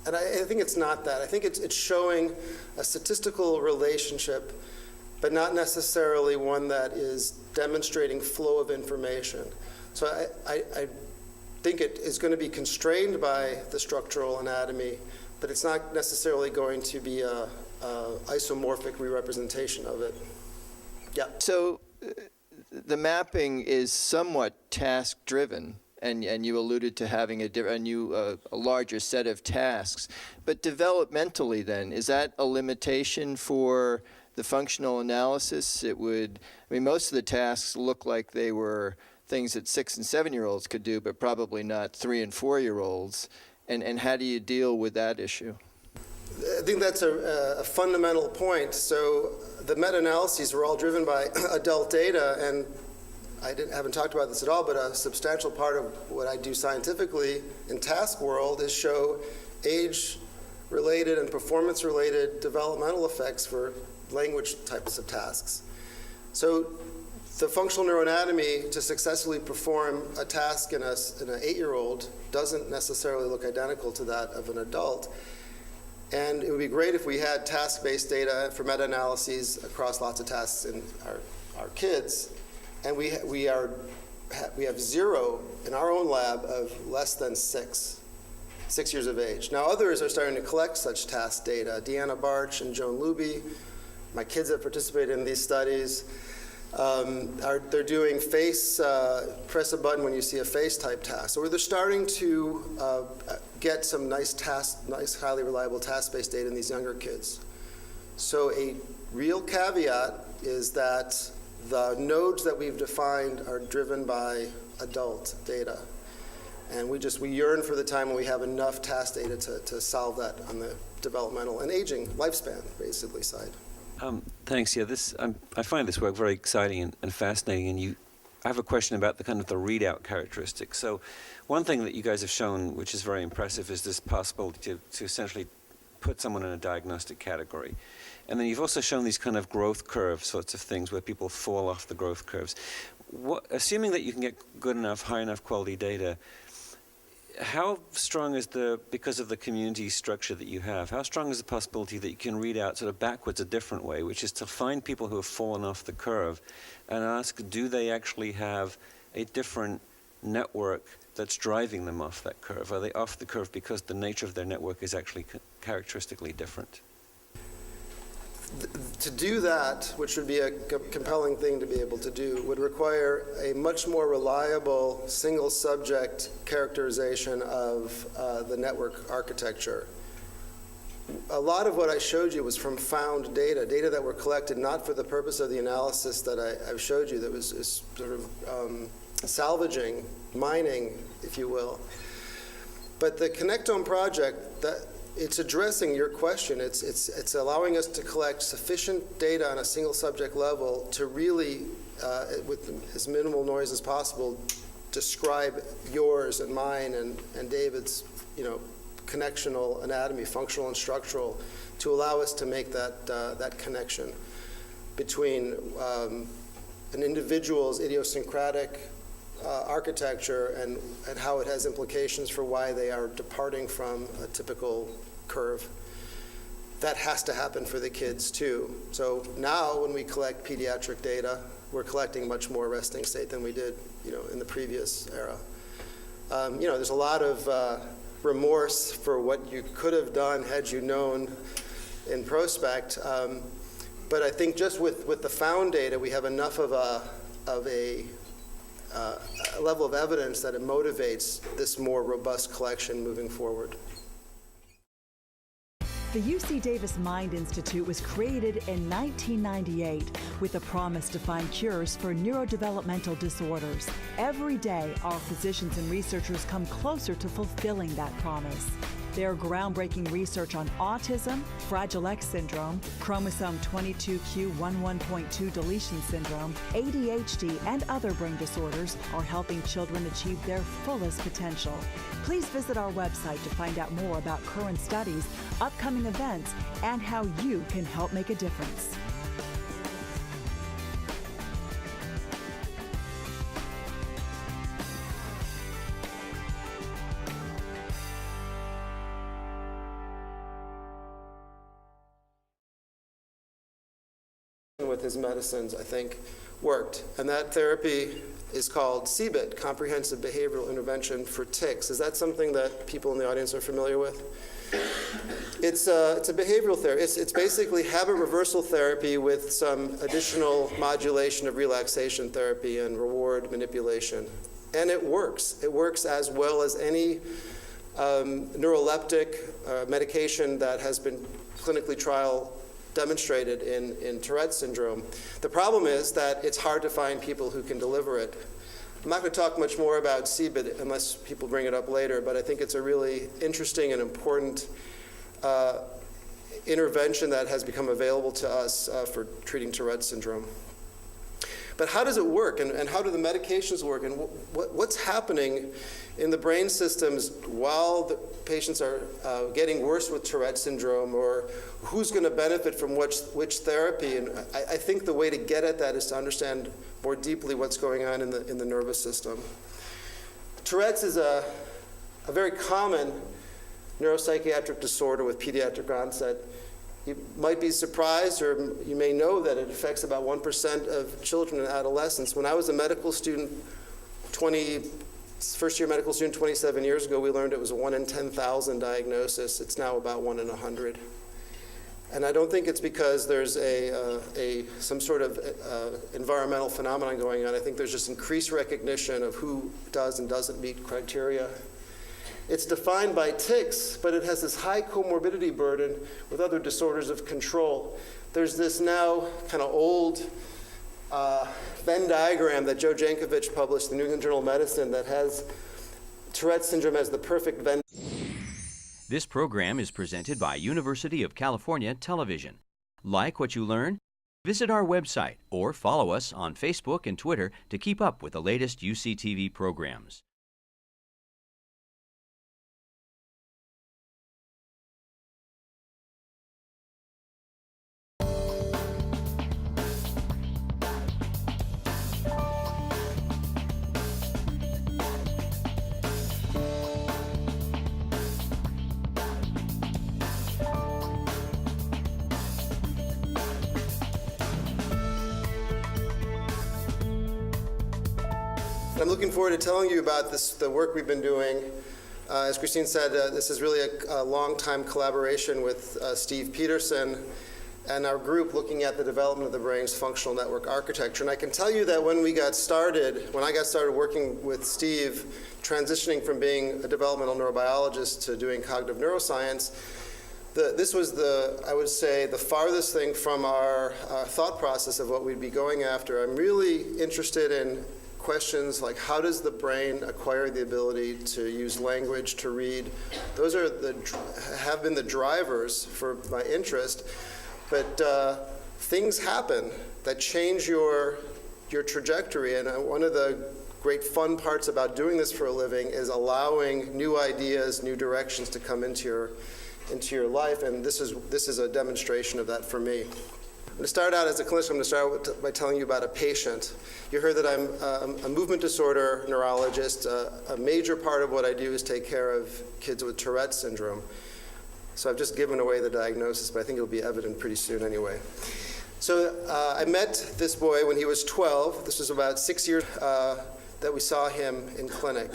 And I think it's not that. I think it's showing a statistical relationship, but not necessarily one that is demonstrating flow of information. So I think it is going to be constrained by the structural anatomy, but it's not necessarily going to be a isomorphic re-representation of it. Yeah. So the mapping is somewhat task-driven, and you alluded to having a larger set of tasks. But developmentally then, is that a limitation for the functional analysis? Most of the tasks look like they were things that 6- and 7-year-olds could do, but probably not 3- and 4-year-olds. And how do you deal with that issue? I think that's a fundamental point. So the meta-analyses were all driven by adult data, and I haven't talked about this at all, but a substantial part of what I do scientifically in task world is show age-related and performance-related developmental effects for language types of tasks. So the functional neuroanatomy to successfully perform a task in an 8-year-old doesn't necessarily look identical to that of an adult. And it would be great if we had task-based data for meta-analyses across lots of tasks in our kids. And we have 0 in our own lab of less than 6 years of age. Now others are starting to collect such task data. Deanna Barch and Joan Luby, my kids have participated in these studies. They're doing press a button when you see a face type task. So they're starting to get some nice highly reliable task-based data in these younger kids. So a real caveat is that the nodes that we've defined are driven by adult data. And we yearn for the time when we have enough task data to solve that on the developmental and aging lifespan, basically, side. Thanks. Yeah, I find this work very exciting and fascinating. And I have a question about the kind of the readout characteristics. So, one thing that you guys have shown, which is very impressive, is this possibility to essentially put someone in a diagnostic category. And then you've also shown these kind of growth curve sorts of things where people fall off the growth curves. Assuming that you can get good enough, high enough quality data, how strong is because of the community structure that you have, how strong is the possibility that you can read out sort of backwards a different way, which is to find people who have fallen off the curve and ask, do they actually have a different network that's driving them off that curve? Are they off the curve because the nature of their network is actually characteristically different? To do that, which would be a compelling thing to be able to do, would require a much more reliable single subject characterization of the network architecture. A lot of what I showed you was from found data that were collected not for the purpose of the analysis that I've showed you, that was sort of salvaging, mining, if you will. But the Connectome project, it's addressing your question. It's allowing us to collect sufficient data on a single subject level to really, with as minimal noise as possible, describe yours and mine and David's, connectional anatomy, functional and structural, to allow us to make that connection between an individual's idiosyncratic architecture and how it has implications for why they are departing from a typical curve. That has to happen for the kids too. So now when we collect pediatric data, we're collecting much more resting state than we did, in the previous era. There's a lot of remorse for what you could have done had you known in prospect. But I think just with the found data, we have enough of a level of evidence that it motivates this more robust collection moving forward. The UC Davis Mind Institute was created in 1998 with a promise to find cures for neurodevelopmental disorders. Every day, our physicians and researchers come closer to fulfilling that promise. Their groundbreaking research on autism, Fragile X syndrome, chromosome 22q11.2 deletion syndrome, ADHD, and other brain disorders are helping children achieve their fullest potential. Please visit our website to find out more about current studies, upcoming events, and how you can help make a difference. with his medicines, I think, worked. And that therapy is called CBIT, Comprehensive Behavioral Intervention for Tics. Is that something that people in the audience are familiar with? It's a behavioral therapy. It's basically habit reversal therapy with some additional modulation of relaxation therapy and reward manipulation. And it works. It works as well as any neuroleptic medication that has been clinically trial demonstrated in Tourette's syndrome. The problem is that it's hard to find people who can deliver it. I'm not going to talk much more about CBIT unless people bring it up later, but I think it's a really interesting and important intervention that has become available to us for treating Tourette's syndrome. But how does it work, and how do the medications work, and what's happening in the brain systems while the patients are getting worse with Tourette's syndrome, or who's going to benefit from which therapy? And I think the way to get at that is to understand more deeply what's going on in the nervous system. Tourette's is a very common neuropsychiatric disorder with pediatric onset. You might be surprised, or you may know that it affects about 1% of children and adolescents. When I was a medical student, first-year medical student 27 years ago, we learned it was a 1 in 10,000 diagnosis. It's now about 1 in 100. And I don't think it's because there's some sort of environmental phenomenon going on. I think there's just increased recognition of who does and doesn't meet criteria. It's defined by tics, but it has this high comorbidity burden with other disorders of control. There's this now kind of old Venn diagram that Joe Jankovic published in the New England Journal of Medicine that has Tourette's syndrome as the perfect Venn. This program is presented by University of California Television. Like what you learn? Visit our website or follow us on Facebook and Twitter to keep up with the latest UCTV programs. I'm looking forward to telling you about the work we've been doing. As Christine said, this is really a long-time collaboration with Steve Peterson and our group looking at the development of the brain's functional network architecture. And I can tell you that when I got started working with Steve, transitioning from being a developmental neurobiologist to doing cognitive neuroscience, this was I would say, the farthest thing from our thought process of what we'd be going after. I'm really interested in questions like, how does the brain acquire the ability to use language, to read? Those have been the drivers for my interest. But things happen that change your trajectory. And one of the great fun parts about doing this for a living is allowing new ideas, new directions to come into your life. And this is a demonstration of that for me. I'm going to start out as a clinician. I'm going to start by telling you about a patient. You heard that I'm a movement disorder neurologist. A major part of what I do is take care of kids with Tourette's syndrome. So I've just given away the diagnosis, but I think it'll be evident pretty soon anyway. So I met this boy when he was 12. This was about 6 years that we saw him in clinic.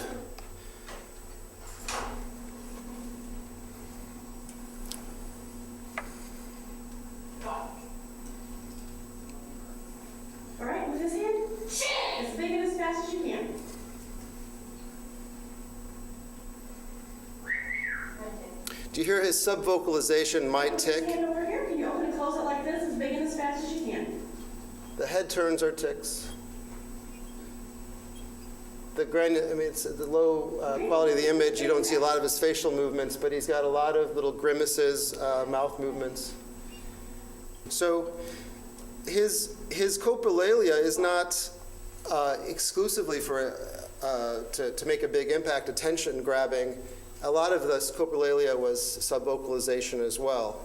All right, with his hand, as big and as fast as you can. Do you hear his subvocalization, my Put his tick? hand over here. Can you open and close it like this, as big and as fast as you can? The head turns are tics. It's the low quality of the image. You don't see a lot of his facial movements, but he's got a lot of little grimaces, mouth movements. So his coprolalia is not exclusively to make a big impact, attention grabbing. A lot of this coprolalia was subvocalization as well.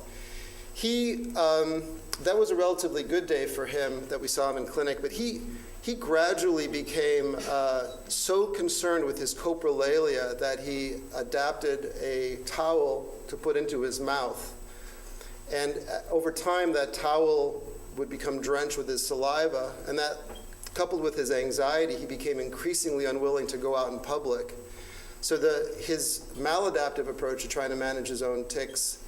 That was a relatively good day for him that we saw him in clinic, but he gradually became so concerned with his coprolalia that he adapted a towel to put into his mouth. And over time, that towel would become drenched with his saliva, and that, coupled with his anxiety, he became increasingly unwilling to go out in public. So his maladaptive approach to trying to manage his own tics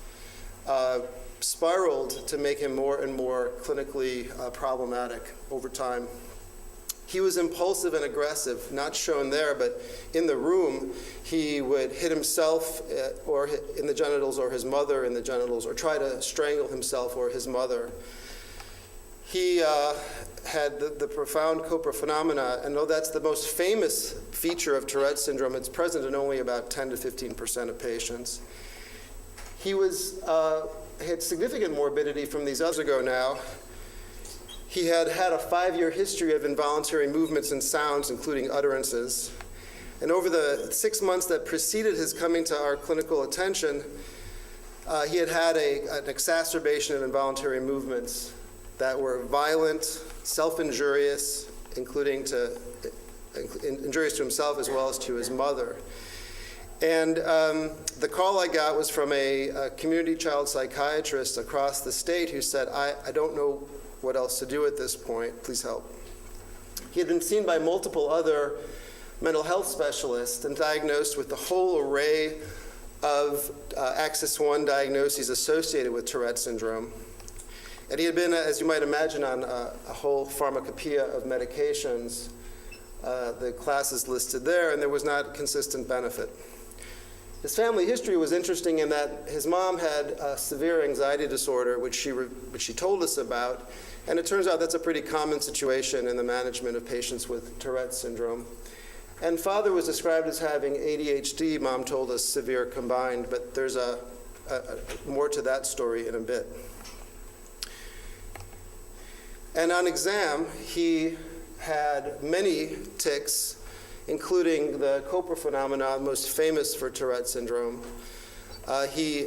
spiraled to make him more and more clinically problematic over time. He was impulsive and aggressive, not shown there, but in the room, he would hit himself or in the genitals, or his mother in the genitals, or try to strangle himself or his mother. He had the profound Copra phenomena, and though that's the most famous feature of Tourette syndrome, it's present in only about 10 to 15% of patients. He had significant morbidity from these others ago now. He had had a 5-year history of involuntary movements and sounds, including utterances. And over the 6 months that preceded his coming to our clinical attention, he had had an exacerbation of involuntary movements that were violent, self-injurious, including injurious to himself as well as to his mother. And the call I got was from a community child psychiatrist across the state who said, I don't know what else to do at this point, please help. He had been seen by multiple other mental health specialists and diagnosed with the whole array of Axis 1 diagnoses associated with Tourette syndrome. And he had been, as you might imagine, on a whole pharmacopoeia of medications, the classes listed there, and there was not consistent benefit. His family history was interesting in that his mom had a severe anxiety disorder, which she told us about, and it turns out that's a pretty common situation in the management of patients with Tourette syndrome. And father was described as having ADHD, mom told us severe combined, but there's more to that story in a bit. And on exam, he had many tics, including the Copra phenomenon, most famous for Tourette syndrome. He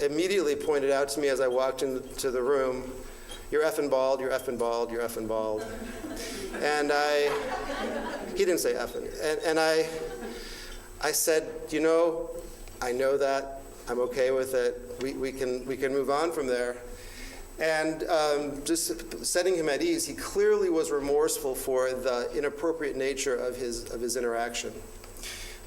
immediately pointed out to me as I walked into the room, "You're effing bald, you're effing bald, you're effing bald." And he didn't say effing. And I said, you know, I know that, I'm okay with it, we can move on from there. And just setting him at ease, he clearly was remorseful for the inappropriate nature of his interaction.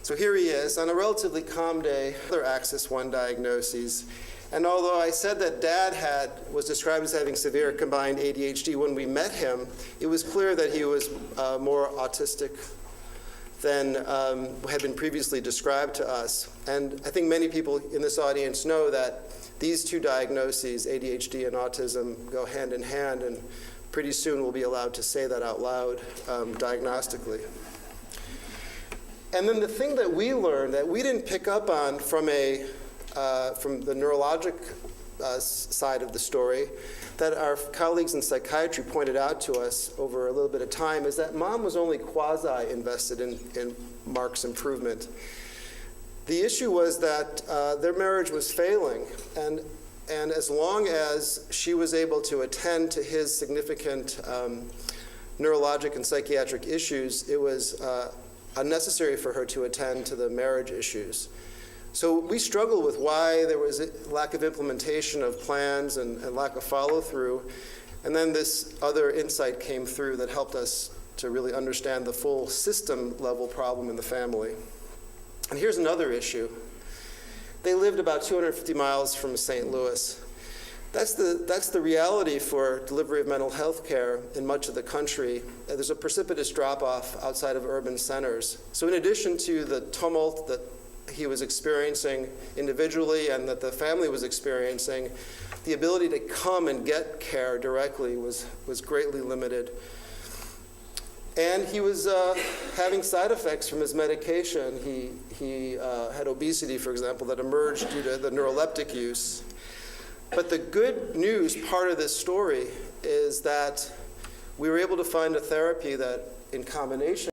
So here he is on a relatively calm day, other Axis 1 diagnoses. And although I said that Dad was described as having severe combined ADHD when we met him, it was clear that he was more autistic than had been previously described to us. And I think many people in this audience know that these two diagnoses, ADHD and autism, go hand in hand, and pretty soon we'll be allowed to say that out loud diagnostically. And then the thing that we learned that we didn't pick up on from the neurologic side of the story, that our colleagues in psychiatry pointed out to us over a little bit of time, is that mom was only quasi-invested in Mark's improvement. The issue was that their marriage was failing, and as long as she was able to attend to his significant neurologic and psychiatric issues, it was unnecessary for her to attend to the marriage issues. So we struggled with why there was a lack of implementation of plans and lack of follow-through, and then this other insight came through that helped us to really understand the full system-level problem in the family. And here's another issue. They lived about 250 miles from St. Louis. That's the reality for delivery of mental health care in much of the country. There's a precipitous drop-off outside of urban centers. So in addition to the tumult that he was experiencing individually and that the family was experiencing, the ability to come and get care directly was greatly limited. And he was having side effects from his medication. He had obesity, for example, that emerged due to the neuroleptic use. But the good news part of this story is that we were able to find a therapy that, in combination